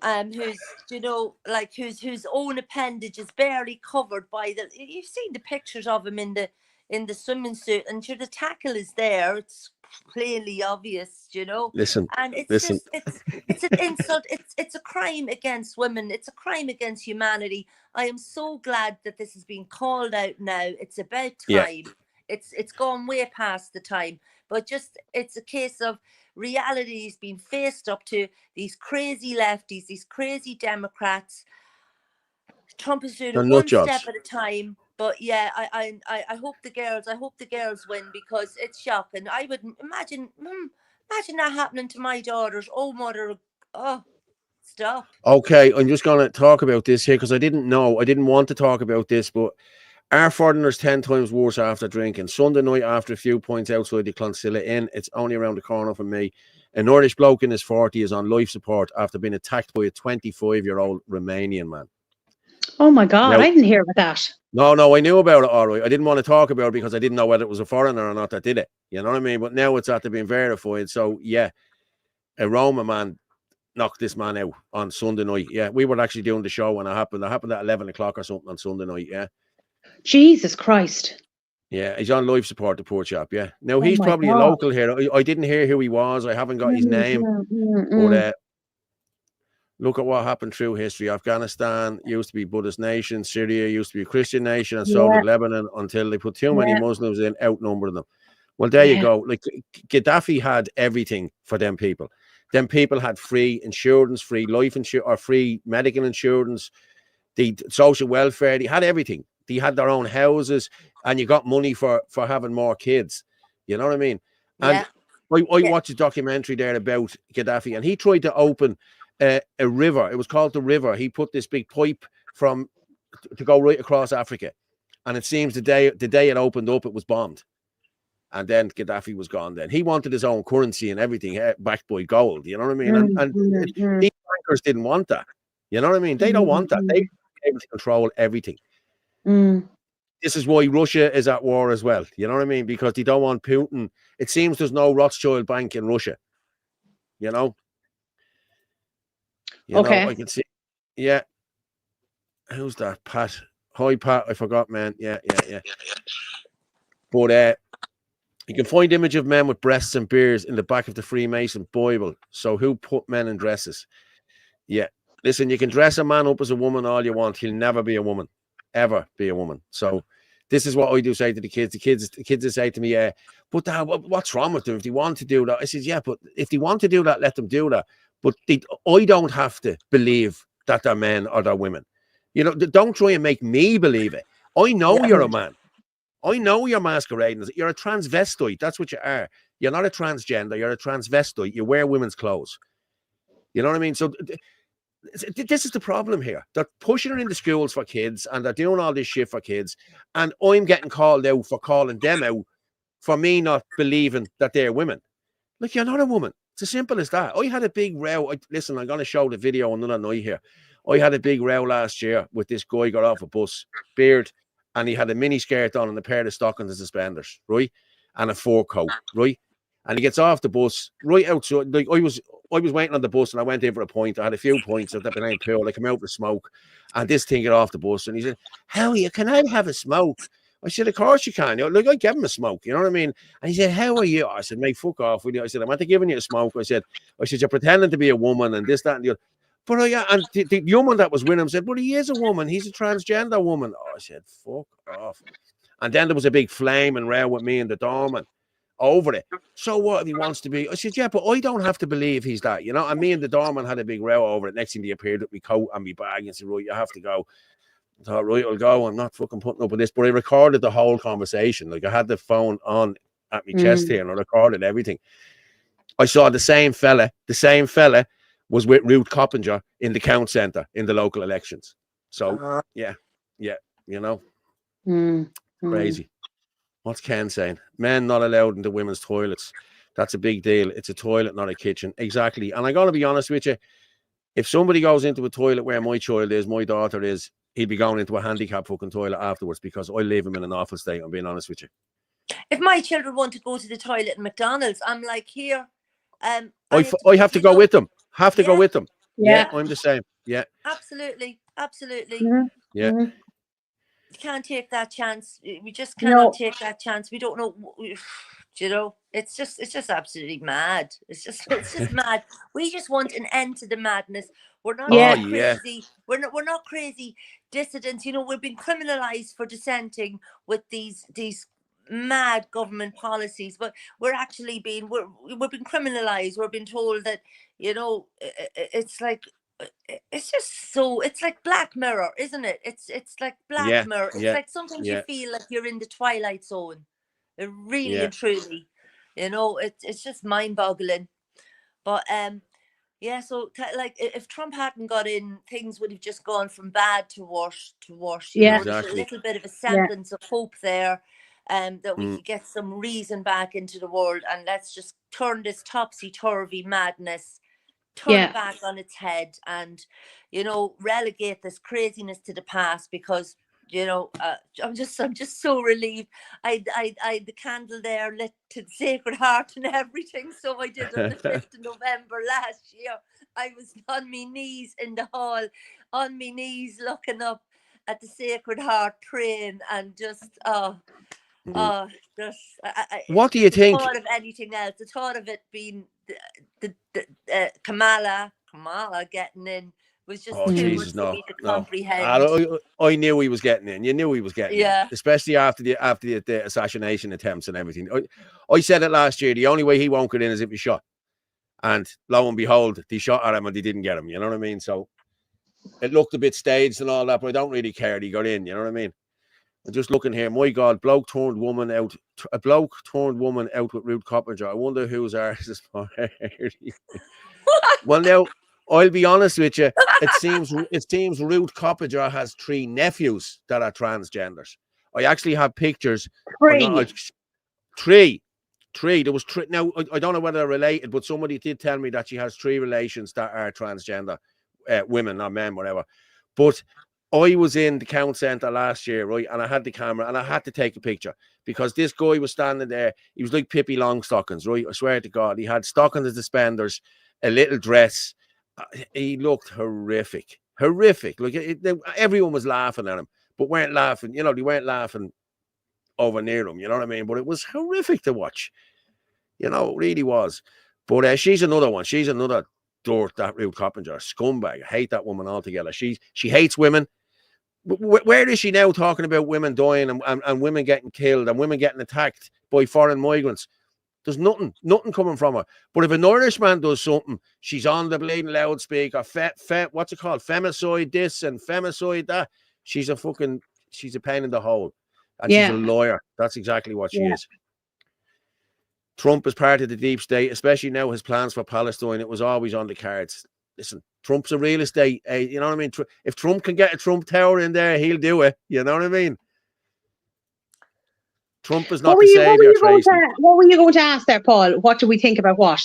who's, you know, like whose own appendage is barely covered by you've seen the pictures of him in the swimming suit, and sure, the tackle is there. It's plainly obvious, you know. And it's just it's an insult. It's a crime against women. It's a crime against humanity. I am so glad that this is being called out now. It's about time. It's gone way past the time. But just, it's a case of realities being faced up to these crazy lefties, these crazy Democrats. Trump is doing it one step at a time. But yeah, I hope the girls win, because it's shocking. I would imagine that happening to my daughters. Oh, mother, stop. Okay, I'm just going to talk about this here because I didn't want to talk about this, but Our foreigners 10 times worse after drinking. Sunday night after a few points outside the Clonsilla Inn, it's only around the corner from me. An Irish bloke in his 40s is on life support after being attacked by a 25-year-old Romanian man. Oh my God, Now, I didn't hear about that. No, I knew about it all right. I didn't want to talk about it because I didn't know whether it was a foreigner or not that did it. You know what I mean? But now it's after being verified. So, yeah, a Roma man knocked this man out on Sunday night. Yeah, we were actually doing the show when it happened. It happened at 11 o'clock or something on Sunday night, yeah. Jesus Christ. Yeah, he's on life support, the poor chap, yeah. Now, Oh he's my probably a God. local here. I didn't hear who he was. I haven't got his name. But Mm. look at what happened through history. Afghanistan used to be Buddhist nation. Syria used to be a Christian nation. And so Yeah, did Lebanon until they put too many yeah, Muslims in, outnumbered them. Well, there you yeah. go. Like, Gaddafi had everything for them people. Them people had free insurance, free life insurance, or free medical insurance, the social welfare. They had everything. They had their own houses, and you got money for having more kids. You know what I mean? And Yeah. I Yeah. watched a documentary there about Gaddafi, and he tried to open a river. It was called the river. He put this big pipe to go right across Africa, and it seems the day it opened up, it was bombed. And then Gaddafi was gone. Then he wanted his own currency and everything backed by gold. You know what I mean? And these bankers didn't want that. You know what I mean? They don't want that. They want to be able to control everything. This is why Russia is at war as well. You know what I mean? Because they don't want Putin. It seems there's no Rothschild bank in Russia. You know? Okay. I can see. Yeah. Who's that? Pat. Hi, Pat. I forgot, man. Yeah. But you can find image of men with breasts and beards in the back of the Freemason Bible. So who put men in dresses? Yeah. Listen, you can dress a man up as a woman all you want. He'll never be a woman. Ever be a woman. So this is what I do say to the kids. The kids will say to me, yeah, but Dad, what's wrong with them if they want to do that? I said, yeah, but if they want to do that, let them do that. But I don't have to believe that they're men or they're women. You know, don't try and make me believe it. I know you're a man. I know you're masquerading. You're a transvestite. That's what you are. You're not a transgender. You're a transvestite. You wear women's clothes. You know what I mean? So this is the problem here. They're pushing it into schools for kids, and they're doing all this shit for kids. And I'm getting called out for calling them out for me not believing that they're women. Like, you're not a woman. It's as simple as that. I had a big row. Listen, I'm going to show the video another night here. I had a big row last year with this guy got off a bus, beard, and he had a mini skirt on and a pair of stockings and suspenders, right? And a fur coat, right? And he gets off the bus right outside. Like, I was waiting on the bus and I went in for a point. I had a few points at the behind pool. I came out for smoke, and this thing got off the bus and he said, "How are you? Can I have a smoke?" I said, "Of course you can." You know, like, I gave him a smoke, you know what I mean? And he said, "How are you?" I said, "Mate, fuck off with you." I said, "I'm not giving you a smoke." I said, "You're pretending to be a woman and this, that, and the other." But the woman that was with him said, "But he is a woman. He's a transgender woman." Oh, I said, "Fuck off." And then there was a big flame and row with me and the doorman over it. So what if he wants to be? I said, "Yeah, but I don't have to believe he's that, you know." And me and the doorman had a big row over it. Next thing he appeared with me coat and me bag and said, "Right, you have to go." I thought, right, I'll go. I'm not fucking putting up with this. But I recorded the whole conversation. Like, I had the phone on at my chest here and I recorded everything. I saw the same fella was with Ruth Coppinger in the count centre in the local elections. So, yeah, you know, crazy. What's Ken saying? Men not allowed into women's toilets. That's a big deal. It's a toilet, not a kitchen. Exactly. And I'm going to be honest with you. If somebody goes into a toilet where my child is, my daughter is, he'd be going into a handicap fucking toilet afterwards because I leave him in an awful state. I'm being honest with you. If my children want to go to the toilet in McDonald's, I'm like, here. I have to go with them. Go with them. Yeah. I'm the same. Yeah. Absolutely. Yeah. You can't take that chance. We just cannot take that chance. We don't know. You know, it's just absolutely mad. It's just mad. We just want an end to the madness. We're not crazy. We're not crazy dissidents. You know, we've been criminalized for dissenting with these mad government policies, but we're actually being we've been criminalized. We're being told that, you know, it's like, it's just so, it's like Black Mirror, isn't it? It's like Black Mirror. It's like sometimes you feel like you're in the Twilight Zone. Really and truly, you know, it's just mind-boggling. But Yeah, so like if Trump hadn't got in, things would have just gone from bad to worse to worse. You Yeah. know, there's a Exactly. little bit of a Yeah. semblance of hope there, that we Mm. could get some reason back into the world, and let's just turn this topsy-turvy madness, turn it Yeah. back on its head, and, you know, relegate this craziness to the past, because, you know, I'm just so relieved. I the candle there lit to the Sacred Heart and everything. So I did on the 5th of November last year. I was on my knees in the hall, on my knees looking up at the Sacred Heart, praying, and just just What do you the think? thought of anything else, the thought of it being Kamala getting in was just Oh too much Jesus, for no, me to no. comprehend. I knew he was getting in. You knew he was getting in, Yeah. especially after the assassination attempts and everything. I said it last year. The only way he won't get in is if he's shot. And lo and behold, they shot at him and they didn't get him. You know what I mean? So it looked a bit staged and all that, but I don't really care. He got in. You know what I mean? I'm just looking here. My God, bloke turned woman out. A bloke turned woman out with Ruth Coppinger. I wonder whose ours is for. Well, now I'll be honest with you. It seems Ruth Coppinger has 3 nephews that are transgenders. I actually have pictures. Three. There was 3. Now I don't know whether they're related, but somebody did tell me that she has 3 relations that are transgender, women or men, whatever. But I was in the count centre last year, right, and I had the camera and I had to take a picture because this guy was standing there. He was like Pippi Longstockings, right? I swear to God, he had stockings and suspenders, a little dress. He looked horrific. Like everyone was laughing at him, but weren't laughing. You know, they weren't laughing over near him. You know what I mean? But it was horrific to watch. You know, it really was. But she's another one. She's another dirt, that Ruth Coppinger, scumbag. I hate that woman altogether. She hates women. Where is she now talking about women dying and women getting killed and women getting attacked by foreign migrants? There's nothing coming from her. But if an Irishman does something, she's on the bleeding loudspeaker. What's it called? Femicide this and femicide that. She's a pain in the hole. And she's a lawyer. That's exactly what she is. Trump is part of the deep state, especially now his plans for Palestine. It was always on the cards. Listen, Trump's a real estate. You know what I mean? If Trump can get a Trump Tower in there, he'll do it. You know what I mean? Trump is not the savior, Tracy. What were you going to ask there, Paul? What do we think about what?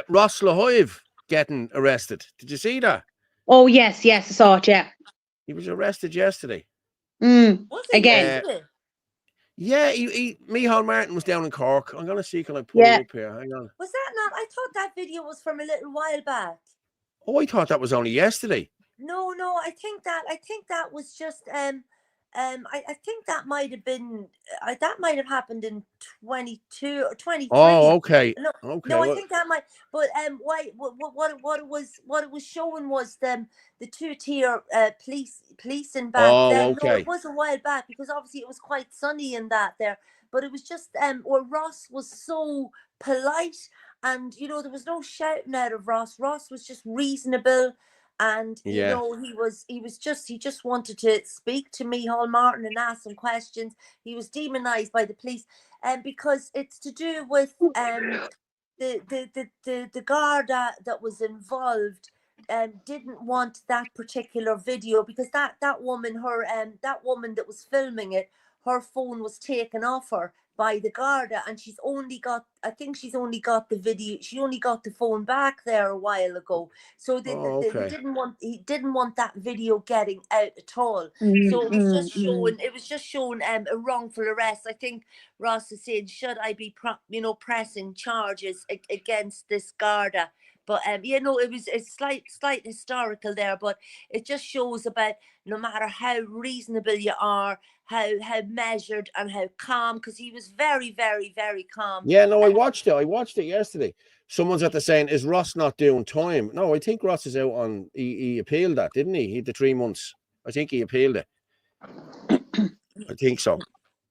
Ross Lahoive getting arrested. Did you see that? Oh, yes, I saw it, yeah. He was arrested yesterday. Was it Again? yesterday? Yeah, Micheál Martin was down in Cork. I'm going to see, can I pull it up here? Hang on. Was that not? I thought that video was from a little while back. Oh, I thought that was only yesterday. No, I think that was just I think that might have been that might have happened in 22 or 23. Oh, okay. No, I think that might. But what it was showing was the 2-tier policing back then. okay. No, it was a while back because obviously it was quite sunny in that there. But it was just where Ross was so polite, and you know there was no shouting out of Ross. Ross was just reasonable. And you know he just wanted to speak to Micheál Martin and ask some questions. He was demonized by the police, because it's to do with the Garda that was involved didn't want that particular video because that woman that woman that was filming it, her phone was taken off her by the Garda, and she's only got the video. She only got the phone back there a while ago, so they didn't want that video getting out at all. So it was just showing a wrongful arrest. I think Ross is saying, should I be pressing charges against this Garda? But it was a slight historical there, but it just shows about no matter how reasonable you are, how measured and how calm, because he was very, very, very calm. Yeah, no, I watched it yesterday. Someone's at the saying, is Ross not doing time? No, I think Ross is out on, he appealed that, didn't he? He had the 3 months. I think he appealed it. I think so.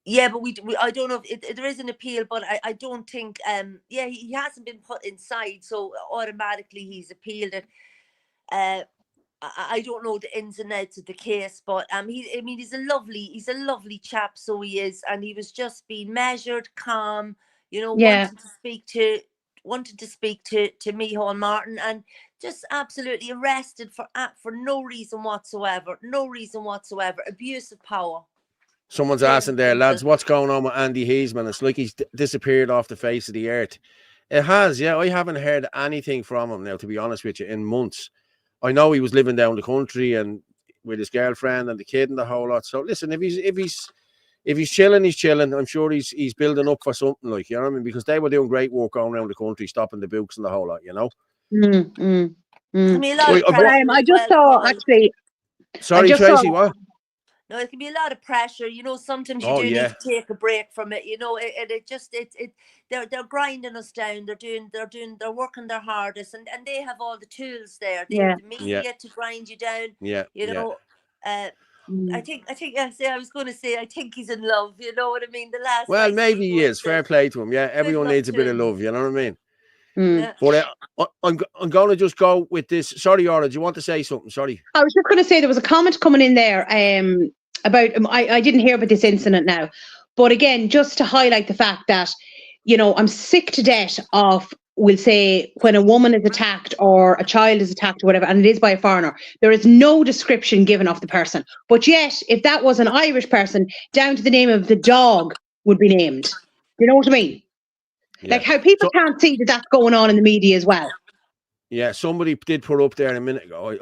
Yeah, but I don't know if there is an appeal, but I don't think he hasn't been put inside, so automatically he's appealed it. I don't know the ins and outs of the case, but he's a lovely chap, so he is, and he was just being measured, calm, wanting to speak to wanted to speak to Micheál Martin, and just absolutely arrested for no reason whatsoever. No reason whatsoever. Abuse of power. Someone's asking there, lads, what's going on with Andy Heisman? It's like he's disappeared off the face of the earth. It has, yeah. I haven't heard anything from him now, to be honest with you, in months. I know he was living down the country and with his girlfriend and the kid and the whole lot. So listen, if he's chilling, he's chilling. I'm sure he's building up for something, like, you know what I mean? Because they were doing great work going around the country, stopping the books and the whole lot, you know. I mean, a lot of pressure I just saw actually. Sorry, Tracy, what? No, it can be a lot of pressure. You know, sometimes you need to take a break from it. You know, they're grinding us down. They're working their hardest, and they have all the tools there. They have the media to grind you down. Yeah. You know, I think I was going to say I think he's in love. You know what I mean? Well, maybe he is. Fair play to him. Yeah, everyone needs a bit of love. You know what I mean? But I'm going to just go with this. Sorry, Ora, do you want to say something? Sorry. I was just going to say there was a comment coming in there about, I didn't hear about this incident now. But again, just to highlight the fact that, you know, I'm sick to death of, we'll say, when a woman is attacked or a child is attacked or whatever, and it is by a foreigner, there is no description given of the person. But yet, if that was an Irish person, down to the name of the dog would be named. You know what I mean? Yeah. Like how people can't see that that's going on in the media as well. Yeah, somebody did put up there a minute ago.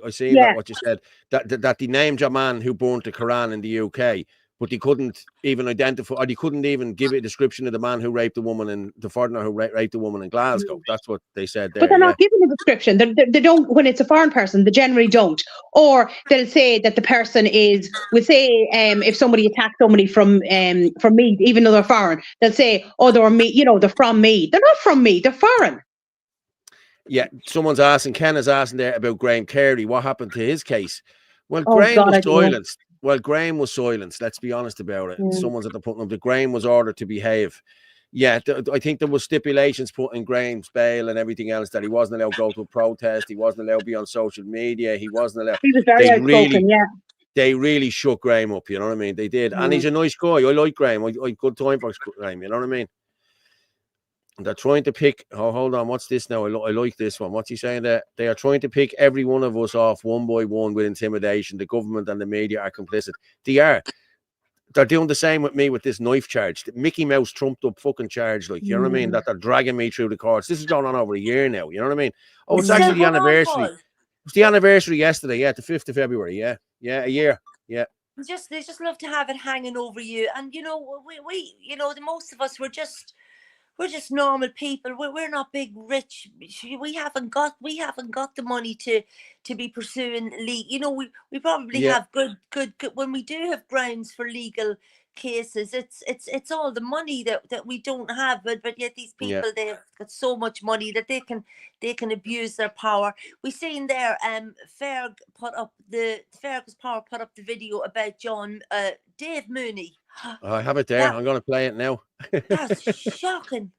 I seen that what you said, that they named a man who burnt the Quran in the UK, but they couldn't even identify, or they couldn't even give a description of the man who raped the woman and the foreigner who raped the woman in Glasgow. That's what they said there. But they're not giving a description. They don't, when it's a foreign person, they generally don't. Or they'll say that the person is, we'll say, if somebody attacks somebody from Meath, even though they're foreign, they'll say, oh, they're Meath, you know, they're from Meath. They're not from Meath, they're foreign. Yeah, someone's asking, Ken is asking there about Graham Carey. What happened to his case? Well, Graham was silenced. Well, Graham was silenced. Let's be honest about it. Someone's at the putting up that Graham was ordered to behave. Yeah, I think there was stipulations put in Graham's bail and everything else that he wasn't allowed to go to a protest. He wasn't allowed to be on social media. He wasn't allowed. He was very outspoken, They really shook Graham up. You know what I mean? They did, and he's a nice guy. I like Graham. I good time for Graham. You know what I mean? They're trying to pick. Oh, hold on. What's this now? I like this one. What's he saying there? They are trying to pick every one of us off one by one with intimidation. The government and the media are complicit. They are. They're doing the same with me with this knife charge. The Mickey Mouse trumped up fucking charge. Like, you know what I mean? That they're dragging me through the courts. This is going on over a year now. You know what I mean? Oh, it's actually the anniversary. It's the anniversary yesterday. Yeah, the 5th of February. Yeah, a year. Yeah. They just love to have it hanging over you. And, you know, we you know, the most of us, we're just normal people. We're not big, rich. We haven't got the money to be pursuing you know, we probably have good when we do have grounds for legal cases. It's all the money that we don't have, but yet these people they've got so much money that they can abuse their power. We seen there Fergus Power put up the video about Dave Mooney. I have it there. I'm going to play it now. That's shocking.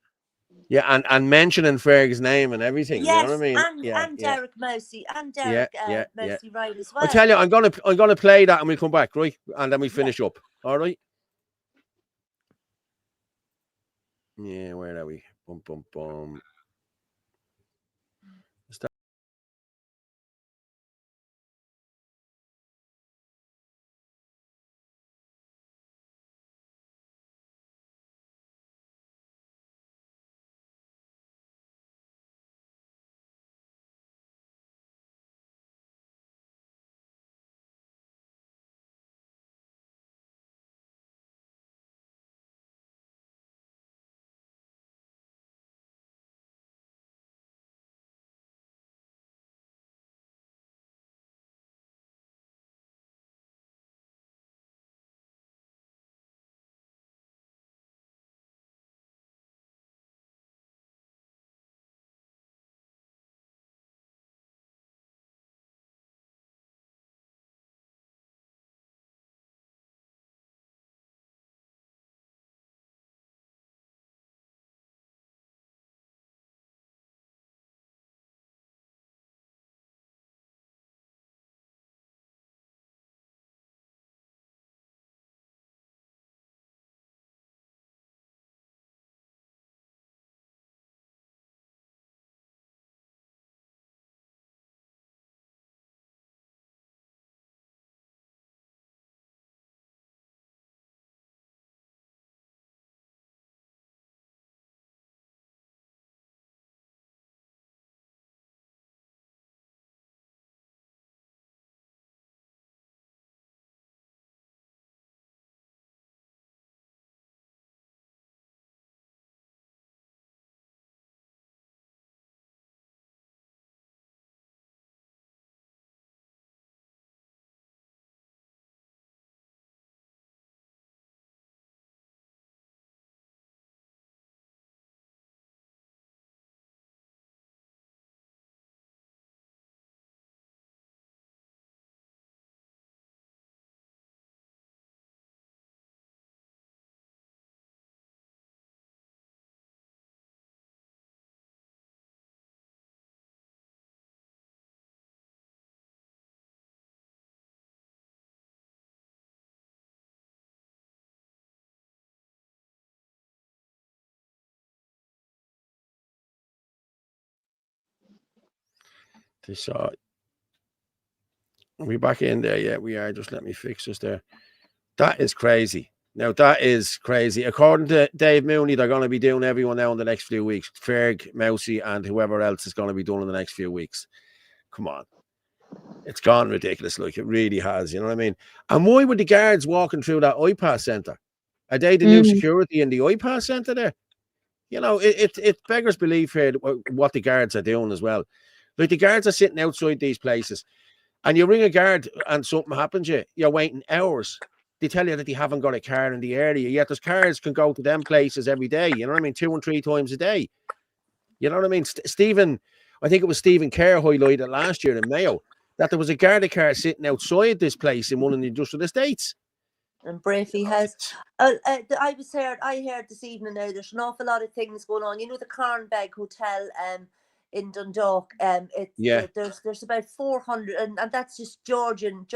Yeah, and mentioning Ferg's name and everything. Yes, you know what I mean? And Derek Mosey and Derek Mosey right as well. I tell you, I'm gonna play that and we'll come back, right? And then we finish up. All right. Yeah, where are we? Boom, boom, boom. This, are we back in there? Yeah, we are. Just let me fix this there. That is crazy. Now, that is crazy. According to Dave Mooney, they're going to be doing everyone now in the next few weeks. Ferg, Mousy, and whoever else is going to be doing in the next few weeks. Come on. It's gone ridiculous. Like, it really has. You know what I mean? And why would the guards walking through that IPAS centre? Are they the new security in the IPAS centre there? You know, it beggars belief here what the guards are doing as well. Like, the guards are sitting outside these places, and you ring a guard and something happens, you're waiting hours. They tell you that they haven't got a car in the area, yet those cars can go to them places every day. You know what I mean? 2 and 3 times a day. You know what I mean? Stephen, I think it was Stephen Kerr highlighted last year in Mayo that there was a Garda car sitting outside this place in one of the industrial estates. And Brafey has. I heard this evening now. There's an awful lot of things going on. You know, the Carnbeg Hotel in Dundalk. There's about 400, and that's just Georgian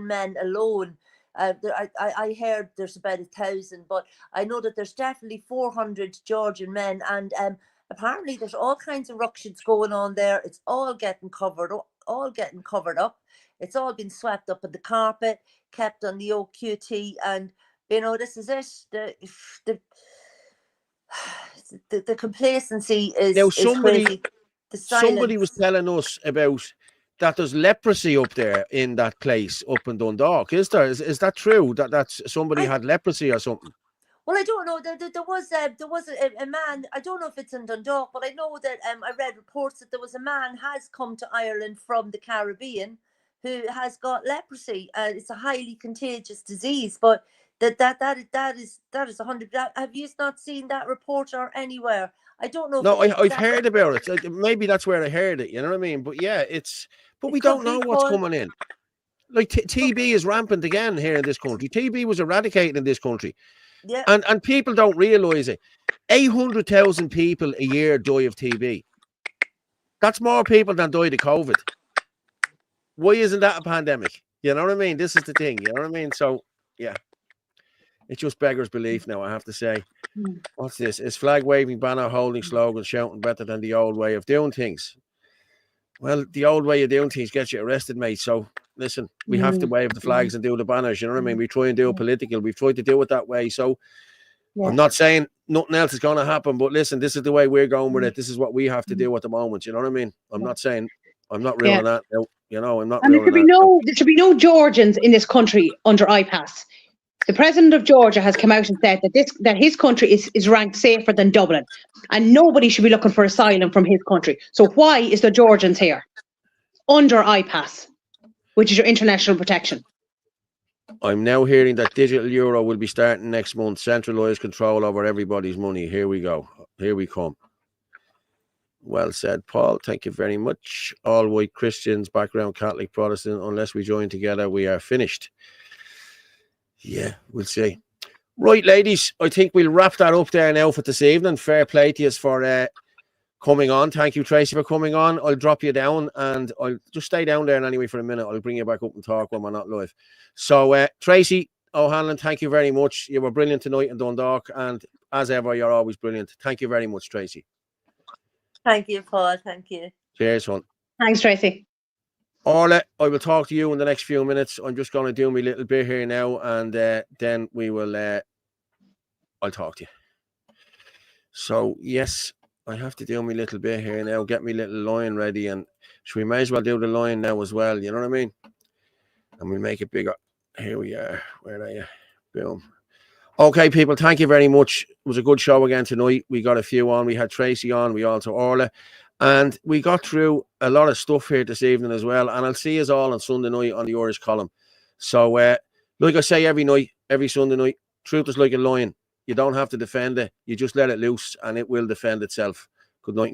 men alone. I heard there's about 1,000, but I know that there's definitely 400 Georgian men, and apparently there's all kinds of ructions going on there. It's all getting covered up. It's all been swept up on the carpet, kept on the OQT, and you know, this is it. The complacency is crazy. Somebody was telling us about that there's leprosy up there in that place up in Dundalk. Is there? Is that true? That somebody had leprosy or something? Well, I don't know. There was a man. I don't know if it's in Dundalk, but I know that I read reports that there was a man has come to Ireland from the Caribbean who has got leprosy. It's a highly contagious disease, but that is 100. Have you not seen that report or anywhere? I don't know. No, I've heard about it. Maybe that's where I heard it. You know what I mean? But yeah, but we don't know what's coming in. Like TB is rampant again here in this country. TB was eradicated in this country. Yeah. And people don't realise it. 800,000 people a year die of TB. That's more people than died of COVID. Why isn't that a pandemic? You know what I mean? This is the thing. You know what I mean? So, yeah. It just beggars belief now, I have to say. What's this? Is flag waving, banner holding, slogan, shouting better than the old way of doing things? Well, the old way of doing things gets you arrested, mate. So, listen, we have to wave the flags and do the banners. You know what I mean? We try and do it political. We've tried to do it that way. So, I'm not saying nothing else is going to happen, but listen, this is the way we're going with it. This is what we have to do at the moment. You know what I mean? I'm not saying, I'm not ruling that out. You know, I'm not ruling that. There should be no Georgians in this country under IPAS. The president of Georgia has come out and said that his country is ranked safer than Dublin, and nobody should be looking for asylum from his country. So why is there Georgians here under IPAS, which is your international protection? I'm now hearing that digital euro will be starting next month. Centralised control over everybody's money. Here we go. Here we come. Well said, Paul. Thank you very much. All white Christians, background Catholic, Protestant. Unless we join together, we are finished. Yeah, we'll see. Right, ladies, I think we'll wrap that up there now for this evening. Fair play to you for coming on. Thank you, Tracy, for coming on. I'll drop you down and I'll just stay down there anyway for a minute. I'll bring you back up and talk when we're not live. So, Tracy O'Hanlon, thank you very much. You were brilliant tonight in Dundalk, and as ever, you're always brilliant. Thank you very much, Tracy. Thank you, Paul. Thank you. Cheers, hon. Thanks, Tracy. Orla, I will talk to you in the next few minutes. I'm just going to do my little bit here now, and then we will. I'll talk to you. So yes, I have to do my little bit here now. Get my little line ready, and we may as well do the line now as well. You know what I mean? And we'll make it bigger. Here we are. Where are you? Boom. Okay, people. Thank you very much. It was a good show again tonight. We got a few on. We had Tracy on. We also Orla. And we got through a lot of stuff here this evening as well. And I'll see us all on Sunday night on the Irish column. So, like I say every night, every Sunday night, truth is like a lion. You don't have to defend it. You just let it loose and it will defend itself. Good night.